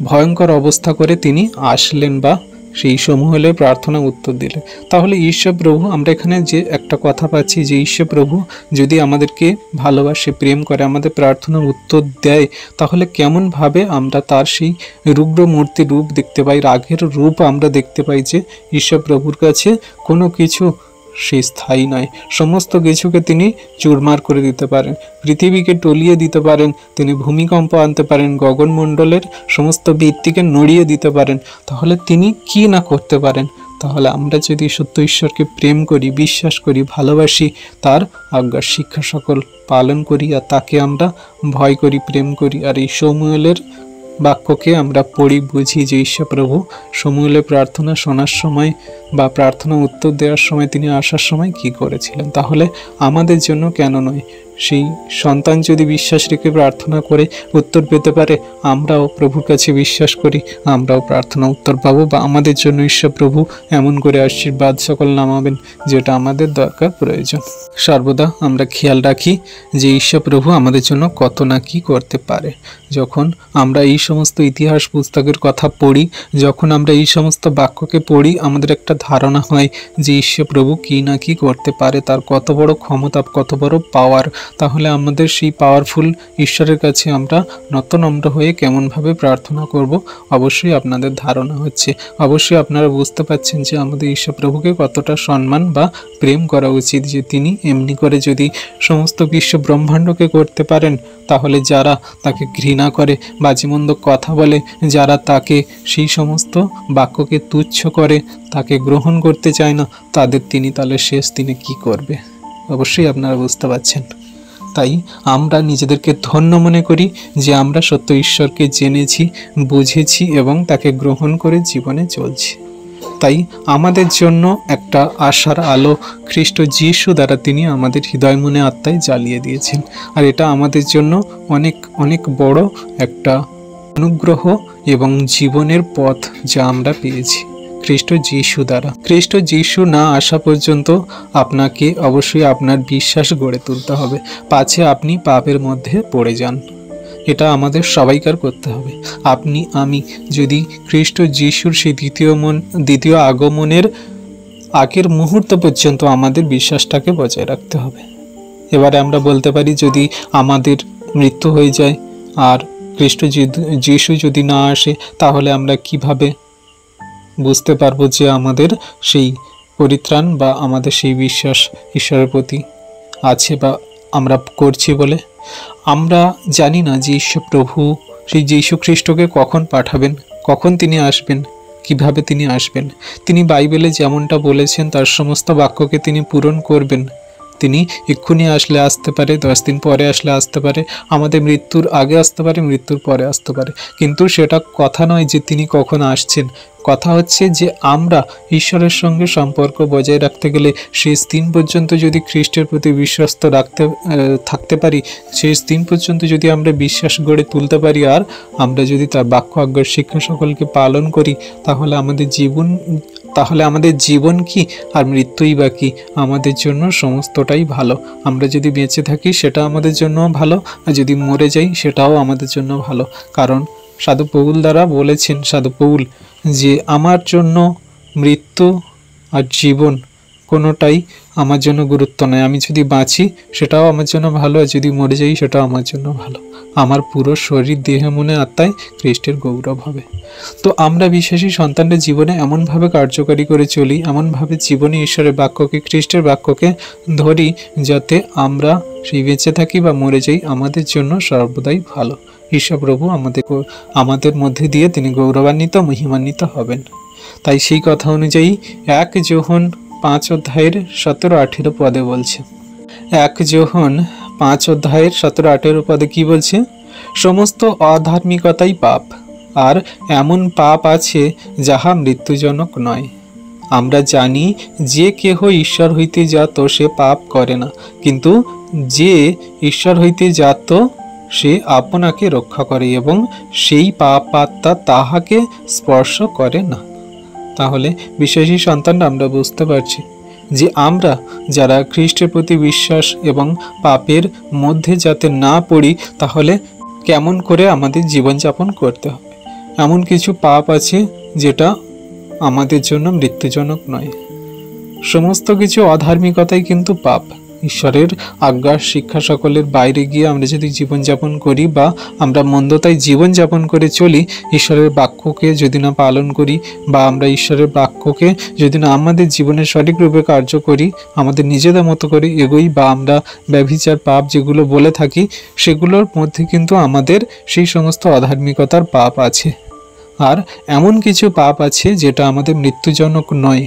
ভয়ঙ্কর অবস্থা করে তিনি আসলেন, বা সেই সমূহের প্রার্থনা উত্তর দিলেন। তাহলে ঈশ্বরপ্রভু, আমরা এখানে যে একটা কথা পাচ্ছি যে ঈশ্বরপ্রভু যদি আমাদেরকে ভালোবাসে, প্রেম করে, আমাদের প্রার্থনার উত্তর দেয়, তাহলে কেমনভাবে আমরা তার সেই রুগ্র মূর্তির রূপ দেখতে পাই, রাগের রূপ আমরা দেখতে পাই, যে ঈশ্বরপ্রভুর কাছে কোনো কিছু সেই স্থায়ী নয়। সমস্ত কিছুকে তিনি চুরমার করে দিতে পারেন, পৃথিবীকে টলিয়ে দিতে পারেন, তিনি ভূমিকম্প আনতে পারেন, গগনমণ্ডলের সমস্ত ভিত্তিকে নড়িয়ে দিতে পারেন। তাহলে তিনি কি না করতে পারেন? তাহলে আমরা যদি সত্য ঈশ্বরকে প্রেম করি, বিশ্বাস করি, ভালোবাসি, তার আজ্ঞার শিক্ষা সকল পালন করি, আর তাকে আমরা ভয় করি, প্রেম করি, আর এই শমূয়েলের বাক্যকে আমরা পড়ি, বুঝি যে ঈশ্বরপ্রভু শমূয়েলের প্রার্থনা শোনার সময় বা প্রার্থনা উত্তর দেওয়ার সময়, তিনি আসার সময় কি করেছিলেন, তাহলে আমাদের জন্য কেন নয়, সেই সন্তান যদি বিশ্বাস রেখে প্রার্থনা করে উত্তর পেতে পারে, আমরাও প্রভুর কাছে বিশ্বাস করি আমরাও প্রার্থনা উত্তর পাবো, বা আমাদের জন্য ঈশ্বর প্রভু এমন করে আশীর্বাদ সকল নামাবেন যেটা আমাদের দরকার প্রয়োজন। সর্বদা আমরা খেয়াল রাখি যে ঈশ্বর প্রভু আমাদের জন্য কত না কি করতে পারে। যখন আমরা এই সমস্ত ইতিহাস পুস্তকের কথা পড়ি, যখন আমরা এই সমস্ত বাক্যকে পড়ি, আমাদের একটা ধারণা হয় যে ঈশ্বর প্রভু কি না কি করতে পারে, তার কত বড় ক্ষমতা, কত বড় পাওয়ার। তাহলে আমাদের সেই পাওয়ারফুল ঈশ্বরের কাছে আমরা নতনম্র হয়ে কেমনভাবে প্রার্থনা করব, অবশ্যই আপনাদের ধারণা হচ্ছে। অবশ্যই আপনারা বুঝতে পারছেন যে আমাদের ঈশ্বর প্রভুকে কতটা সম্মান বা প্রেম করা উচিত, যে তিনি এমনি করে যদি সমস্ত বিশ্ব ব্রহ্মাণ্ডকে করতে পারেন, তাহলে যারা তাকে ঘৃণা করে, বাজিমন্দ কথা বলে, যারা তাকে সেই সমস্ত বাক্যকে তুচ্ছ করে, তাকে গ্রহণ করতে চায় না, তাদের তিনি তাহলে শেষ দিনে কি করবে অবশ্যই আপনারা বুঝতে পারছেন। তাই আমরা নিজেদেরকে ধন্য মনে করি যে আমরা সত্য ঈশ্বরকে জেনেছি, বুঝেছি এবং তাকে গ্রহণ করে জীবনে চলছি। তাই আমাদের জন্য একটা আশার আলো খ্রিস্ট যিশু দ্বারা তিনি আমাদের হৃদয় মনে আত্মায় জ্বালিয়ে দিয়েছেন। আর এটা আমাদের জন্য অনেক অনেক বড় একটা অনুগ্রহ এবং জীবনের পথ যা আমরা পেয়েছি খ্রিস্ট যিশু দ্বারা। খ্রিস্ট যিশু না আসা পর্যন্ত আপনাকে অবশ্যই আপনার বিশ্বাস গড়ে তুলতে হবে, পাছে আপনি পাপের মধ্যে পড়ে যান। এটা আমাদের সবাইকার করতে হবে। আপনি আমি যদি খ্রিস্ট যিশুর সেই দ্বিতীয় আগমনের আগের মুহূর্ত পর্যন্ত আমাদের বিশ্বাসটাকে বজায় রাখতে হবে। এবারে আমরা বলতে পারি যদি আমাদের মৃত্যু হয়ে যায় আর খ্রিস্ট যিশু যদি না আসে, তাহলে আমরা কিভাবে বুঝতে পারবো যে আমাদের সেই পরিত্রাণ বা আমাদের সেই বিশ্বাস ঈশ্বরের প্রতি আছে বা আমরা করছি বলে? আমরা জানি না যে ঈশ্বর প্রভু সেই যীশু খ্রিস্টকে কখন পাঠাবেন, কখন তিনি আসবেন, কিভাবে তিনি আসবেন। তিনি বাইবেলে যেমনটা বলেছেন তার সমস্ত বাক্যকে তিনি পূরণ করবেন। তিনি এক্ষুনি আসলে আসতে পারে, 10 দিন পরে আসলে আসতে পারে, আমাদের মৃত্যুর আগে আসতে পারে, মৃত্যুর পরে আসতে পারে, কিন্তু সেটা কথা নয় যে তিনি কখন আসছেন। কথা হচ্ছে যে আমরা ঈশ্বরের সঙ্গে সম্পর্ক বজায় রাখতে গেলে শেষ দিন পর্যন্ত যদি খ্রিস্টের প্রতি বিশ্বস্ত থাকতে পারি, শেষ দিন পর্যন্ত যদি আমরা বিশ্বাস গড়ে তুলতে পারি, আর আমরা যদি তার বাক্য আজ্ঞার শিক্ষা সকলকে পালন করি, তাহলে আমাদের জীবন কি আর মৃত্যুই বা কি, আমাদের জন্য সমস্তটাই ভালো। আমরা যদি বেঁচে থাকি সেটা আমাদের জন্য ভালো, আর যদি মরে যাই সেটাও আমাদের জন্য ভালো। কারণ সাধু পৌল দ্বারা বলেছেন, সাধু পৌল, যে আমার জন্য মৃত্যু আর জীবন কোনোটাই আমার জন্য গুরুত্ব নয়। আমি যদি বাঁচি সেটাও আমার জন্য ভালো, আর যদি মরে যাই সেটাও আমার জন্য ভালো। আমার পুরো শরীর, দেহে, মনে, আত্মায় খ্রিস্টের গৌরব হবে। তো আমরা বিশ্বাসী সন্তানদের জীবনে এমনভাবে কার্যকারী করে চলি, এমনভাবে জীবনে ঈশ্বরের বাক্যকে, খ্রিস্টের বাক্যকে ধরি, যাতে আমরা সেই বেঁচে থাকি বা মরে যাই আমাদের জন্য সর্বদাই ভালো। ঈশ্বর প্রভু আমাদের মধ্যে দিয়ে তিনি গৌরবান্বিত, মহিমান্বিত হবেন। তাই সেই কথা অনুযায়ী 1 যোহন 5 অধ্যায়ের 17-18 পদে বলছে, 1 যোহন 5 অধ্যায়ের 17-18 পদে কি বলছে? সমস্ত অধার্মিকতাই পাপ, আর এমন পাপ আছে যাহা মৃত্যুজনক নয়। আমরা জানি যে কেহ ঈশ্বর হইতে জাত সে পাপ করে না, কিন্তু যে ঈশ্বর হইতে জাত সে আপনাকে রক্ষা করে এবং সেই পাপ আত্মা তাহাকে স্পর্শ করে না। তাহলে বিশ্বাসী সন্তানরা আমরা বুঝতে পারছি যে আমরা যারা খ্রিস্টের প্রতি বিশ্বাস এবং পাপের মধ্যে যাতে না পড়ি, তাহলে কেমন করে আমাদের জীবনযাপন করতে হবে। এমন কিছু পাপ আছে যেটা আমাদের জন্য মৃত্যুজনক নয়। সমস্ত কিছু অধার্মিকতাই কিন্তু পাপ। ঈশ্বরের আজ্ঞা শিক্ষা সকলের বাইরে গিয়ে আমরা যদি জীবনযাপন করি বা আমরা মন্দতায় জীবনযাপন করে চলি, ঈশ্বরের বাক্যকে যদি না পালন করি বা আমরা ঈশ্বরের বাক্যকে যদি না আমাদের জীবনে সঠিকরূপে কার্য করি, আমাদের নিজেদের মতো করে এগোই বা আমরা ব্যভিচার পাপ যেগুলো বলে থাকি, সেগুলোর মধ্যে কিন্তু আমাদের সেই সমস্ত অধার্মিকতার পাপ আছে। আর এমন কিছু পাপ আছে যেটা আমাদের মৃত্যুজনক নয়,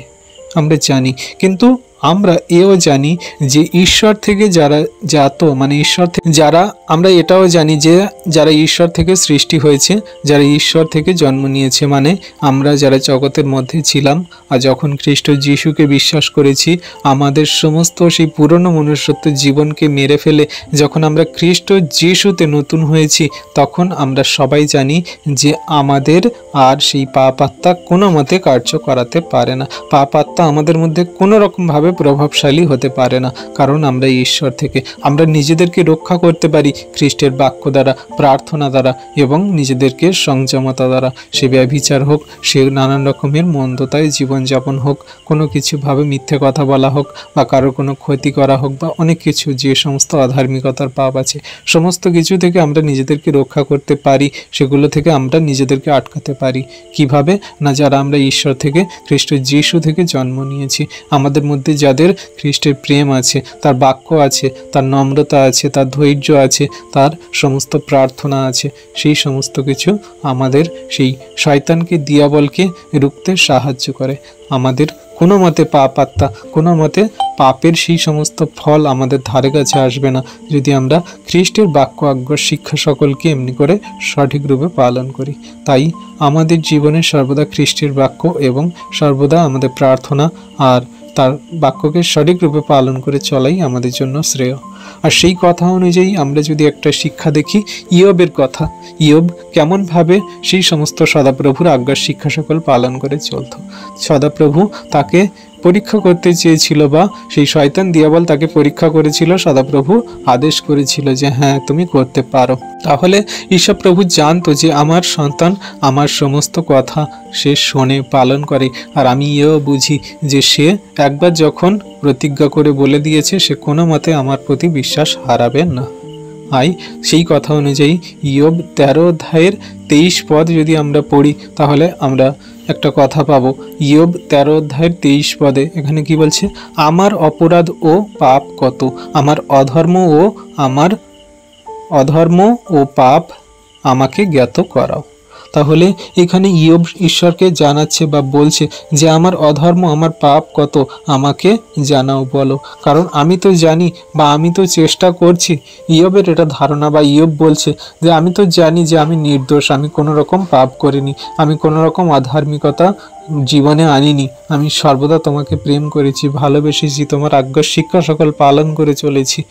আমরা জানি, কিন্তু আমরা এও জানি যে ঈশ্বর থেকে যারা জাত, মানে ঈশ্বর থেকে যারা, আমরা এটাও জানি যে যারা ঈশ্বর থেকে সৃষ্টি হয়েছে, যারা ঈশ্বর থেকে জন্ম নিয়েছে, মানে আমরা যারা জগতের মধ্যে ছিলাম আর যখন খ্রিস্ট যিশুকে বিশ্বাস করেছি, আমাদের সমস্ত সেই পুরনো মনুষ্যত্ব জীবনকে মেরে ফেলে যখন আমরা খ্রিস্ট যিশুতে নতুন হয়েছি, তখন আমরা সবাই জানি যে আমাদের আর সেই পাপ আত্মা কোনো মতে কার্য করাতে পারে না। পাপ আত্মা আমাদের মধ্যে কোনো রকমভাবে প্রভাবশালী হতে পারে না, কারণ আমরা ঈশ্বর থেকে। আমরা নিজেদেরকে রক্ষা করতে পারি খ্রিস্টের বাক্য দ্বারা, প্রার্থনা দ্বারা এবং নিজেদেরকে সংযমতা দ্বারা। সে ব্যভিচার হোক, সে নানান রকমের মন্দতায় জীবনযাপন হোক, কোনো কিছুভাবে মিথ্যে কথা বলা হোক বা কারো কোনো ক্ষতি করা হোক বা অনেক কিছু যে সমস্ত অধার্মিকতার পাপ আছে, সমস্ত কিছু থেকে আমরা নিজেদেরকে রক্ষা করতে পারি, সেগুলো থেকে আমরা নিজেদেরকে আটকাতে পারি। কিভাবে না, যারা আমরা ঈশ্বর থেকে, খ্রিস্ট যিশু থেকে জন্ম নিয়েছি, আমাদের মধ্যে যাদের খ্রিস্টের প্রেম আছে, তার বাক্য আছে, তার নম্রতা আছে, তার ধৈর্য আছে, তার সমস্ত প্রার্থনা আছে, সেই সমস্ত কিছু আমাদের সেই শয়তানকে, দিয়াবলকে রুখতে সাহায্য করে। আমাদের কোনো মতে পাপ আত্মা, কোনো মতে পাপের সেই সমস্ত ফল আমাদের ধারে কাছে আসবে না যদি আমরা খ্রিস্টের বাক্য আজ্ঞা শিক্ষা সকলকে এমনি করে সঠিক রূপে পালন করি। তাই আমাদের জীবনে সর্বদা খ্রিস্টের বাক্য এবং সর্বদা আমাদের প্রার্থনা আর তার বাক্যকে সঠিক রূপে পালন করে চলাই আমাদের জন্য শ্রেয়। আর সেই কথা অনুযায়ী আমরা যদি একটা শিক্ষা দেখি ইয়োবের কথা, ইয়োব কেমনভাবে সেই সমস্ত সদাপ্রভুর আজ্ঞার শিক্ষা সকল পালন করে চলত। সদাপ্রভু তাকে পরীক্ষা করতে চেয়েছিল, বা সেই শয়তান দিয়াবল তাকে পরীক্ষা করেছিল, সদাপ্রভু আদেশ করেছিল যে হ্যাঁ তুমি করতে পারো। তাহলে ঈশ্বরপ্রভু জানতো যে আমার সন্তান আমার সমস্ত কথা সে শোনে, পালন করে। আর আমি এও বুঝি যে সে একবার যখন প্রতিজ্ঞা করে বলে দিয়েছে, সে কোনো মতে আমার প্রতি বিশ্বাস হারাবে না। সেই কথা অনুযায়ী ইয়োব 13 অধ্যায়ের 23 পদ যদি আমরা পড়ি, তাহলে আমরা একটা কথা পাবো। ইয়োব 13 অধ্যায়ের 23 পদে এখানে কি বলছে? আমার অপরাধ ও পাপ কত, আমার অধর্ম ও পাপ আমাকে জ্ঞাত করাও। তাহলে এখানে ইয়োব ঈশ্বরকে জানাচ্ছে বা বলছে যে আমার অধর্ম, আমার পাপ কত আমাকে জানাও, বলো, কারণ আমি তো জানি বা আমি তো চেষ্টা করছি। ইয়োবের এটা ধারণা, বা ইয়োব বলছে যে আমি তো জানি যে আমি নির্দোষ, আমি কোনো রকম পাপ করিনি, আমি কোনো রকম আধার্মিকতা জীবনে আনিনি, আমি সর্বদা তোমাকে প্রেম করেছি, ভালোবেসেছি, তোমার আজ্ঞা শিক্ষা সকল পালন করে চলেছি।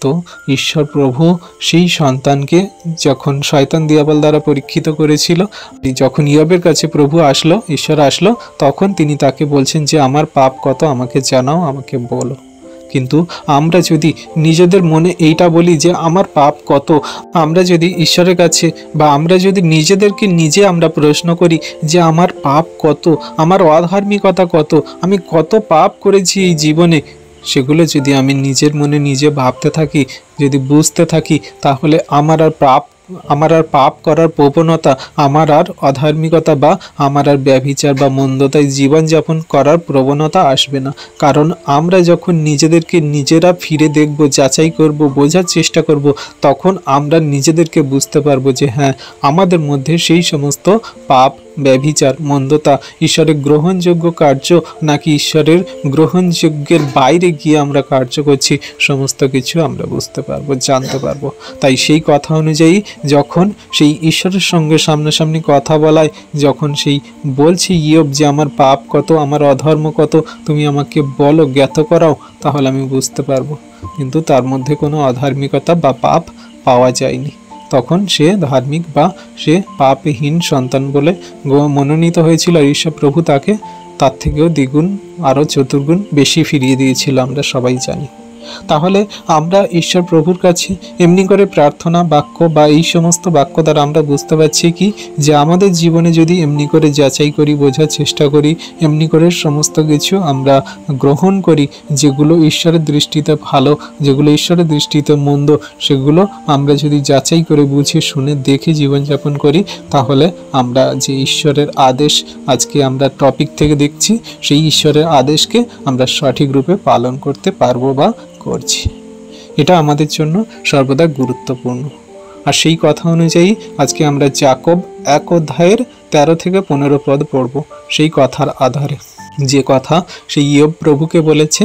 তো ঈশ্বর প্রভু সেই সন্তানকে যখন শয়তান দিয়াবল দ্বারা পরীক্ষিত করেছিল, যখন ইয়োবের কাছে প্রভু আসলো, ঈশ্বর আসলো, তখন তিনি তাকে বলছেন যে আমার পাপ কত আমাকে জানাও, আমাকে বলো। কিন্তু আমরা যদি নিজেদের মনে এইটা বলি যে আমার পাপ কত, আমরা যদি ঈশ্বরের কাছে বা আমরা যদি নিজেদেরকে নিজে আমরা প্রশ্ন করি যে আমার পাপ কত, আমার অধার্মিকতা কত, আমি কত পাপ করেছি এই জীবনে, সেগুলো যদি আমি নিজের মনে নিজে ভাবতে থাকি, যদি বুঝতে থাকি, তাহলে আমার আর পাপ করার প্রবণতা, আমার আর অধার্মিকতা বা আমার আর ব্যভিচার বা মন্দতায় জীবনযাপন করার প্রবণতা আসবে না। কারণ আমরা যখন নিজেদেরকে নিজেরা ফিরে দেখব, যাচাই করব, বোঝার চেষ্টা করব, তখন আমরা নিজেদেরকে বুঝতে পারবো যে হ্যাঁ, আমাদের মধ্যে সেই সমস্ত পাপ, ব্যভিচার, মন্দতা ঈশ্বরের গ্রহণযোগ্য কার্য নাকি ঈশ্বরের গ্রহণযোগ্যের বাইরে গিয়ে আমরা কার্য করছি, সমস্ত কিছু আমরা বুঝতে পারবো, জানতে পারবো। তাই সেই কথা অনুযায়ী যখন সেই ঈশ্বরের সঙ্গে সামনাসামনি কথা বলায়, যখন সেই বলছে ইয়োব যে আমার পাপ কত, আমার অধর্ম কত, তুমি আমাকে বলো, জ্ঞাত করাও, তাহলে আমি বুঝতে পারবো। কিন্তু তার মধ্যে কোনো অধার্মিকতা বা পাপ পাওয়া যায়নি। তখন সে ধার্মিক বা সে পাপহীন সন্তান বলে মনোনীত হয়েছিল। ঈশ্বর প্রভু তাকে তার থেকেও দ্বিগুণ, আরও চতুর্গুণ বেশি ফিরিয়ে দিয়েছিল, আমরা সবাই জানি। তাহলে আমরা ঈশ্বর প্রভুর কাছে এমনি করে প্রার্থনা বাক্য বা এই সমস্ত বাক্য দ্বারা আমরা বুঝতে পারছি কি, যে আমাদের জীবনে যদি এমনি করে যাচাই করি, বোঝার চেষ্টা করি, এমনি করে সমস্ত কিছু আমরা গ্রহণ করি, যেগুলো ঈশ্বরের দৃষ্টিতে ভালো, যেগুলো ঈশ্বরের দৃষ্টিতে মন্দ, সেগুলো আমরা যদি যাচাই করে বুঝে শুনে দেখে জীবনযাপন করি, তাহলে আমরা যে ঈশ্বরের আদেশ আজকে আমরা টপিক থেকে দেখছি, সেই ঈশ্বরের আদেশকে আমরা সঠিক রূপে পালন করতে পারবো বা করছি। এটা আমাদের জন্য সর্বদা গুরুত্বপূর্ণ। আর সেই কথা অনুযায়ী আজকে আমরা যাকব 1 অধ্যায়ের 13 থেকে 15 পদ পড়ব, সেই কথার আধারে। যে কথা সেই ইয়োব প্রভুকে বলেছে।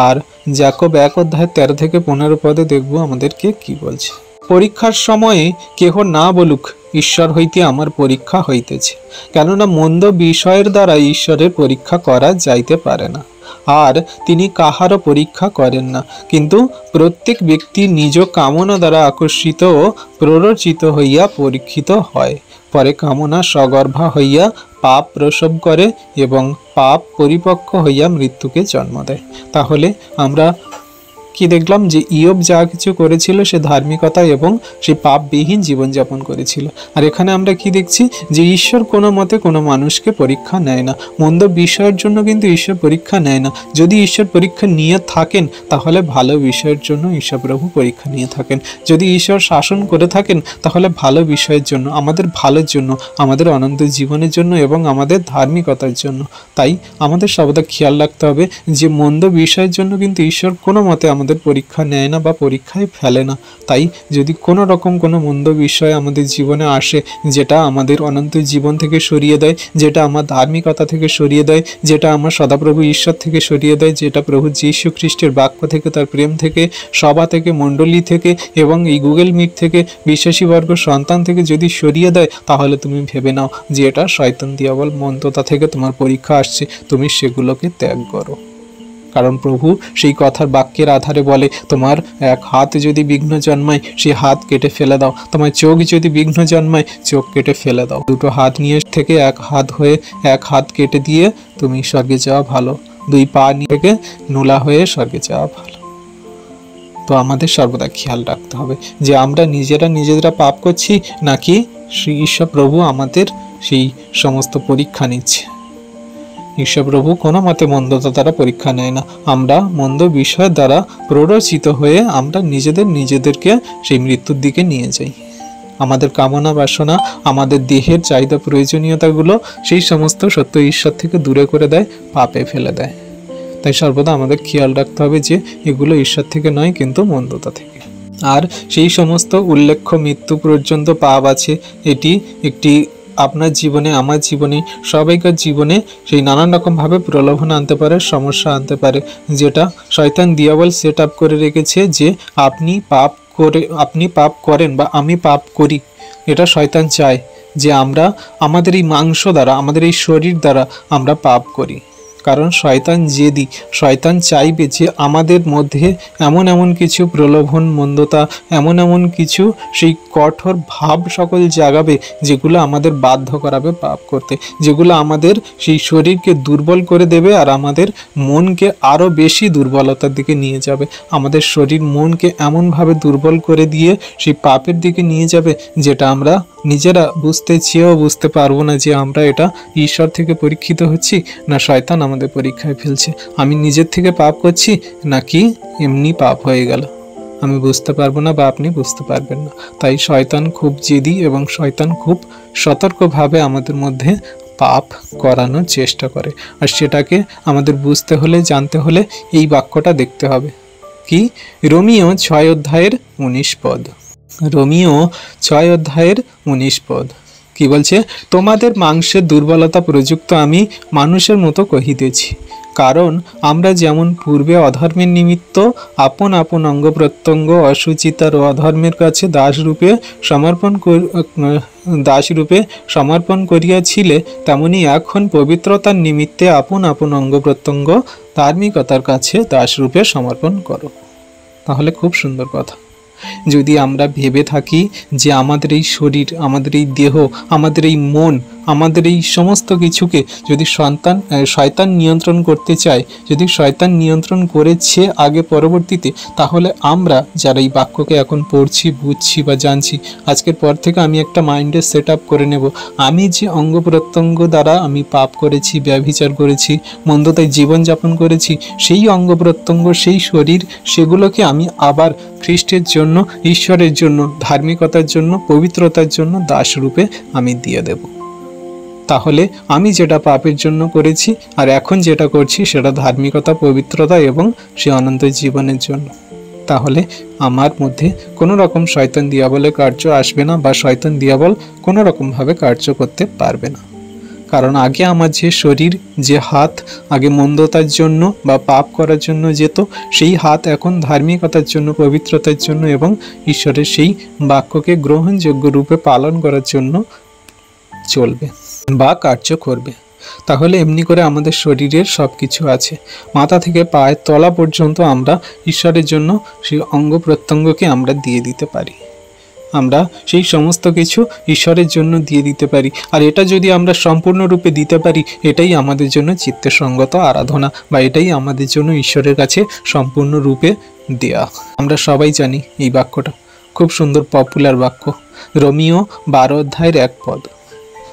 আর যাকব 1:13-15 পদে দেখব আমাদেরকে কি বলছে। পরীক্ষার সময়ে কেহ না বলুক, ঈশ্বর হইতে আমার পরীক্ষা হইতেছে, কেননা মন্দ বিষয়ের দ্বারা ঈশ্বরের পরীক্ষা করা যাইতে পারে না, আর তিনি কাহারও পরীক্ষা করেন না, কিন্তু প্রত্যেক ব্যক্তি নিজ কামনা দ্বারা আকর্ষিত ও প্ররোচিত হইয়া পরীক্ষিত হয়। পরে কামনা সগর্ভা হইয়া পাপ প্রসব করে এবং পাপ পরিপক্ক হইয়া মৃত্যুকে জন্ম দেয়। তাহলে আমরা কি দেখলাম যে ইয়োব যা কিছু করেছিল সে ধার্মিকতা এবং সে পাপবিহীন জীবনযাপন করেছিল। আর এখানে আমরা কি দেখছি যে ঈশ্বর কোনো মতে কোনো মানুষকে পরীক্ষা নেয় না, মন্দ বিষয়ের জন্য কিন্তু ঈশ্বর পরীক্ষা নেয় না। যদি ঈশ্বর পরীক্ষা নিয়ে থাকেন তাহলে ভালো বিষয়ের জন্য ঈশ্বর প্রভু পরীক্ষা নিয়ে থাকেন। যদি ঈশ্বর শাসন করে থাকেন তাহলে ভালো বিষয়ের জন্য, আমাদের ভালোর জন্য, আমাদের অনন্ত জীবনের জন্য এবং আমাদের ধার্মিকতার জন্য। তাই আমাদের সর্বদা খেয়াল রাখতে হবে যে মন্দ বিষয়ের জন্য কিন্তু ঈশ্বর কোনো মতে আমাদের পরীক্ষা নেয় না বা পরীক্ষায় ফেলে না। তাই যদি কোনো রকম কোনো মন্দ বিষয় আমাদের জীবনে আসে, যেটা আমাদের অনন্ত জীবন থেকে সরিয়ে দেয়, যেটা আমার ধার্মিকতা থেকে সরিয়ে দেয়, যেটা আমার সদাপ্রভু ঈশ্বর থেকে সরিয়ে দেয়, যেটা প্রভু যীশু খ্রিস্টের বাক্য থেকে, তার প্রেম থেকে, সভা থেকে, মণ্ডলী থেকে এবং এই গুগল মিট থেকে, বিশ্বাসী বর্গ সন্তান থেকে যদি সরিয়ে দেয়, তাহলে তুমি ভেবে নাও যে এটা শয়তান দিয়াবল মন্দতা থেকে তোমার পরীক্ষা আসছে, তুমি সেগুলোকে ত্যাগ করো। কারণ প্রভু সেই কথার বাক্যের আধারে বলে, তোমার এক হাত যদি বিঘ্ন জন্মায় সেই হাত কেটে ফেলে দাও, তোমার চোখ যদি বিঘ্ন জন্মায় চোখ কেটে ফেলে দাও। দুটো হাত নিয়ে থেকে এক হাত হয়ে এক হাত কেটে দিয়ে তুমি স্বর্গে যাওয়া ভালো, দুই পা নিয়ে থেকে নোলা হয়ে স্বর্গে যাওয়া ভালো। তো আমাদের সর্বদা খেয়াল রাখতে হবে যে আমরা নিজেরা পাপ করছি নাকি শ্রী ঈশ্বর প্রভু আমাদের সেই সমস্ত পরীক্ষা নিচ্ছে। ঈশ্বরপ্রভু কোনো মতে মন্দতা দ্বারা পরীক্ষা নেয় না। আমরা মন্দ বিষয়ের দ্বারা প্ররোচিত হয়ে আমরা নিজেদেরকে সেই মৃত্যুর দিকে নিয়ে যাই। আমাদের কামনা বাসনা, আমাদের দেহের চাহিদা প্রয়োজনীয়তাগুলো সেই সমস্ত সত্য ঈশ্বর থেকে দূরে করে দেয়, পাপে ফেলে দেয়। তাই সর্বদা আমাদের খেয়াল রাখতে হবে যে এগুলো ঈশ্বর থেকে নয়, কিন্তু মন্দতা থেকে। আর সেই সমস্ত উল্লেখ্য মৃত্যু পর্যন্ত পাপ আছে, এটি একটি আপনার জীবনে, আমার জীবনে, সবাইকার জীবনে সেই নানান রকমভাবে প্রলোভন আনতে পারে, সমস্যা আনতে পারে, যেটা শয়তান দিয়াবল সেট আপ করে রেখেছে যে আপনি পাপ করেন বা আমি পাপ করি। এটা শয়তান চায় যে আমরা আমাদের এই মাংস দ্বারা, আমাদের এই শরীর দ্বারা আমরা পাপ করি। কারণ শয়তান জেদি, শয়তান চাইবে যে আমাদের মধ্যে এমন কিছু প্রলোভন, মন্দতা, এমন কিছু সেই কঠোর ভাব সকল জাগাবে যেগুলো আমাদের বাধ্য করাবে পাপ করতে, যেগুলো আমাদের সেই শরীরকে দুর্বল করে দেবে আর আমাদের মনকে আরও বেশি দুর্বলতার দিকে নিয়ে যাবে। আমাদের শরীর মনকে এমনভাবে দুর্বল করে দিয়ে সেই পাপের দিকে নিয়ে যাবে যেটা আমরা নিজেরা বুঝতে চেয়েও বুঝতে পারবো না যে আমরা এটা ঈশ্বর থেকে পরীক্ষিত হচ্ছি না শয়তান আমাদের পরীক্ষায় ফেলছে। আমি নিজের থেকে পাপ করছি নাকি এমনি পাপ হয়ে গেল, আমি বুঝতে পারবো না বা আপনি বুঝতে পারবেন না। তাই শয়তান খুব জেদি এবং শয়তান খুব সতর্কভাবে আমাদের মধ্যে পাপ করানোর চেষ্টা করে। আর সেটাকে আমাদের বুঝতে হলে, জানতে হলে এই বাক্যটা দেখতে হবে। কি? রোমিও 6:19 পদ। রোমিও 6:19 পদ কি বলছে? তোমাদের মাংসের দুর্বলতা প্রযুক্ত আমি মানুষের মতো কহিতেছি, কারণ আমরা যেমন পূর্বে অধর্মের নিমিত্ত আপন অঙ্গ প্রত্যঙ্গ অসুচিতার ও অধর্মের কাছে দাসরূপে সমর্পণ করিয়াছিলে, তেমনি এখন পবিত্রতার নিমিত্তে আপন অঙ্গ প্রত্যঙ্গ ধার্মিকতার কাছে দাসরূপে সমর্পণ করো। তাহলে খুব সুন্দর কথা। যদি আমরা ভেবে থাকি যে আমাদের এই শরীর, আমাদের এই দেহ, আমাদের এই মন, আমাদের এই সমস্ত কিছুকে যদি শয়তান নিয়ন্ত্রণ করতে চায়, যদি শয়তান নিয়ন্ত্রণ করেছে আগে পরবর্তীতে, তাহলে আমরা যারা এই বাক্যকে এখন পড়ছি, বুঝছি বা জানছি, আজকের পর থেকে আমি একটা মাইন্ডে সেট আপ করে নেব, আমি যে অঙ্গ প্রত্যঙ্গ দ্বারা আমি পাপ করেছি, ব্যভিচার করেছি, মন্দতায় জীবনযাপন করেছি, সেই অঙ্গ প্রত্যঙ্গ, সেই শরীর, সেগুলোকে আমি আবার খ্রিস্টের জন্য, ঈশ্বরের জন্য, ধার্মিকতার জন্য, পবিত্রতার জন্য দাসরূপে আমি দিয়ে দেব। তাহলে আমি যেটা পাপের জন্য করেছি আর এখন যেটা করছি সেটা ধার্মিকতা, পবিত্রতা এবং সে অনন্ত জীবনের জন্য। তাহলে আমার মধ্যে কোনো রকম শয়তান দিয়াবলের কার্য আসবে না বা শয়তান দিয়াবল কোনো রকমভাবে কার্য করতে পারবে না। কারণ আগে আমার যে শরীর, যে হাত আগে মন্দতার জন্য বা পাপ করার জন্য যেত, সেই হাত এখন ধার্মিকতার জন্য, পবিত্রতার জন্য এবং ঈশ্বরের সেই বাক্যকে গ্রহণযোগ্য রূপে পালন করার জন্য চলবে বা কার্য করবে। তাহলে এমনি করে আমাদের শরীরের সব কিছু আছে, মাথা থেকে পায়ের তলা পর্যন্ত আমরা ঈশ্বরের জন্য সেই অঙ্গ প্রত্যঙ্গকে আমরা দিয়ে দিতে পারি। আমরা সেই সমস্ত কিছু ঈশ্বরের জন্য দিয়ে দিতে পারি। আর এটা যদি আমরা সম্পূর্ণরূপে দিতে পারি, এটাই আমাদের জন্য চিত্তসঙ্গত আরাধনা, বা এটাই আমাদের জন্য ঈশ্বরের কাছে সম্পূর্ণরূপে দেয়া। আমরা সবাই জানি এই বাক্যটা খুব সুন্দর পপুলার বাক্য, রোমিও 12 অধ্যায়ের 1 পদ।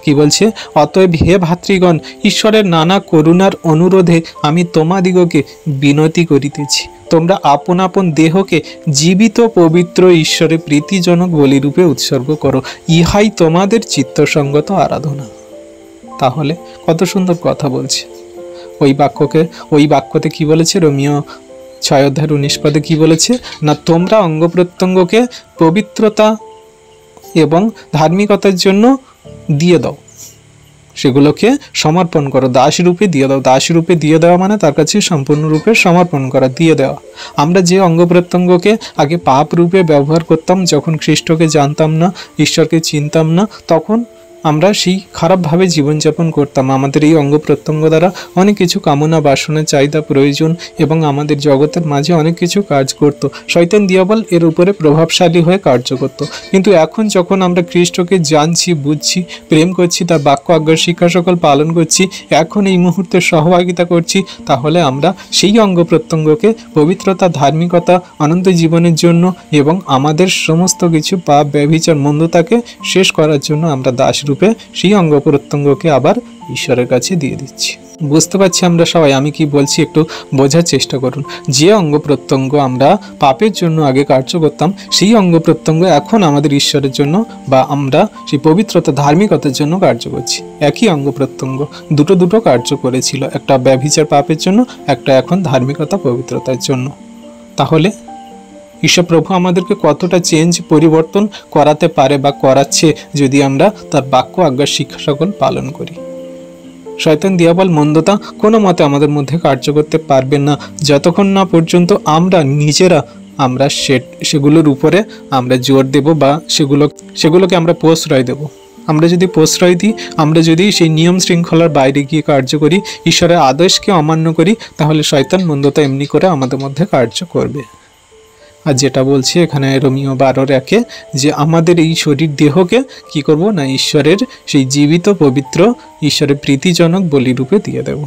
কি বলছে? অতএব হে ভাতৃগণ, ঈশ্বরের নানা করুণার অনুরোধে আমি তোমাদিগকে বিনতি করিতেছি, তোমরা আপন আপন দেহকে জীবিত পবিত্র ঈশ্বরে প্রীতিজনক বলিরূপে উৎসর্গ করো, ইহাই তোমাদের চিত্তসঙ্গত আরাধনা। তাহলে কত সুন্দর কথা বলছে। ওই বাক্যতে কি বলেছে? রোমিও 6 অধ্যায়ের 19 পদে কি বলেছে? না, তোমরা অঙ্গ প্রত্যঙ্গকে পবিত্রতা এবং ধার্মিকতার জন্য দিয়ে দাও, সেগুলোকে সমর্পণ করো, দাস রূপে দিয়ে দাও। দাস রূপে দিয়ে দেওয়া মানে তার কাছে সম্পূর্ণরূপে সমর্পণ করা, দিয়ে দেওয়া। আমরা যে অঙ্গ প্রত্যঙ্গকে আগে পাপ রূপে ব্যবহার করতাম, যখন খ্রিস্টকে জানতাম না, ঈশ্বরকে চিনতাম না, তখন আমরা সেই খারাপভাবে জীবনযাপন করতাম। আমাদের এই অঙ্গ প্রত্যঙ্গ দ্বারা অনেক কিছু কামনা, বাসনা, চাহিদা, প্রয়োজন এবং আমাদের জগতের মাঝে অনেক কিছু কাজ করত। শয়তান দিয়াবল এর উপরে প্রভাবশালী হয়ে কার্য করত। কিন্তু এখন যখন আমরা খ্রিস্টকে জানছি, বুঝছি, প্রেম করছি, তার বাক্য আজ্ঞা শিক্ষা সকল পালন করছি, এখন এই মুহূর্তে সহভাগিতা করছি, তাহলে আমরা সেই অঙ্গ প্রত্যঙ্গকে পবিত্রতা, ধার্মিকতা, অনন্ত জীবনের জন্য এবং আমাদের সমস্ত কিছু পাপ, ব্যভিচার, মন্দতাকে শেষ করার জন্য আমরা দাস রূপে সেই অঙ্গ প্রত্যঙ্গকে আবার ঈশ্বরের কাছে দিয়ে দিচ্ছি। বুঝতে পারছি আমরা সবাই আমি কি বলছি? একটু বোঝার চেষ্টা করুন। যে অঙ্গ প্রত্যঙ্গ আমরা পাপের জন্য আগে কার্য করতাম, সেই অঙ্গ প্রত্যঙ্গ এখন আমাদের ঈশ্বরের জন্য বা আমরা সেই পবিত্রতা, ধার্মিকতার জন্য কার্য করছি। একই অঙ্গ প্রত্যঙ্গ দুটো কার্য করেছিল, একটা ব্যভিচার পাপের জন্য, একটা এখন ধার্মিকতা, পবিত্রতার জন্য। তাহলে ঈশ্বর প্রভু আমাদেরকে কতটা পরিবর্তন করাতে পারে বা করাচ্ছে যদি আমরা তার বাক্য আজ্ঞা শিক্ষা সকল পালন করি। শয়তান দিয়াবল মন্দতা কোনো মতে আমাদের মধ্যে কার্য করতে পারবে না, যতক্ষণ না পর্যন্ত আমরা নিজেরা সেগুলোর উপরে আমরা জোর দেব বা সেগুলোকে আমরা প্রশ্রয় দেব। আমরা যদি প্রশ্রয় দিই, আমরা যদি সেই নিয়ম শৃঙ্খলার বাইরে গিয়ে কার্য করি, ঈশ্বরের আদেশকে অমান্য করি, তাহলে শয়তান মন্দতা এমনি করে আমাদের মধ্যে কার্য করবে। আর যেটা বলছি এখানে রোমিও 12:1 যে আমাদের এই শরীর দেহকে কি করব না, ঈশ্বরের সেই জীবিত পবিত্র ঈশ্বরের প্রীতিজনক বলিরূপে দিয়ে দেব।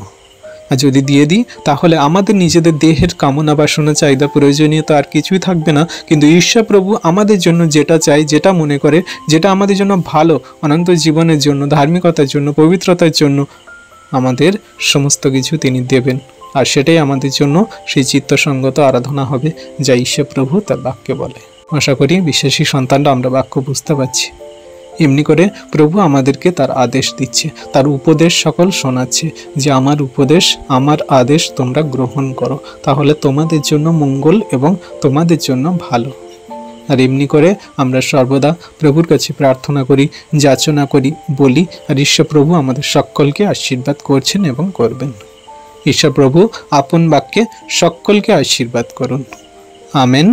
আর যদি দিয়ে দিই, তাহলে আমাদের নিজেদের দেহের কামনা, বাসনা, চাহিদা, প্রয়োজনীয়তা আর কিছুই থাকবে না। কিন্তু ঈশ্বর প্রভু আমাদের জন্য যেটা চাই, যেটা মনে করে, যেটা আমাদের জন্য ভালো, অনন্ত জীবনের জন্য, ধার্মিকতার জন্য, পবিত্রতার জন্য আমাদের সমস্ত কিছু তিনি দেবেন। আর সেটাই আমাদের জন্য সেই চিত্তসঙ্গত আরাধনা হবে, যা ঈশ্বর প্রভু তার বাক্যে বলে। আশা করি বিশ্বাসী সন্তানরা আমরা বাক্য বুঝতে পারছি। এমনি করে প্রভু আমাদেরকে তার আদেশ দিচ্ছে, তার উপদেশ সকল শোনাচ্ছে যে আমার উপদেশ, আমার আদেশ তোমরা গ্রহণ করো, তাহলে তোমাদের জন্য মঙ্গল এবং তোমাদের জন্য ভালো। আর এমনি করে আমরা সর্বদা প্রভুর কাছে প্রার্থনা করি, যাচনা করি, বলি, আর ঈশ্বর প্রভু আমাদের সকলকে আশীর্বাদ করছেন এবং করবেন। ঈশ্বর প্রভু আপন বাক্যে সকলকে আশীর্বাদ করুন। আমেন।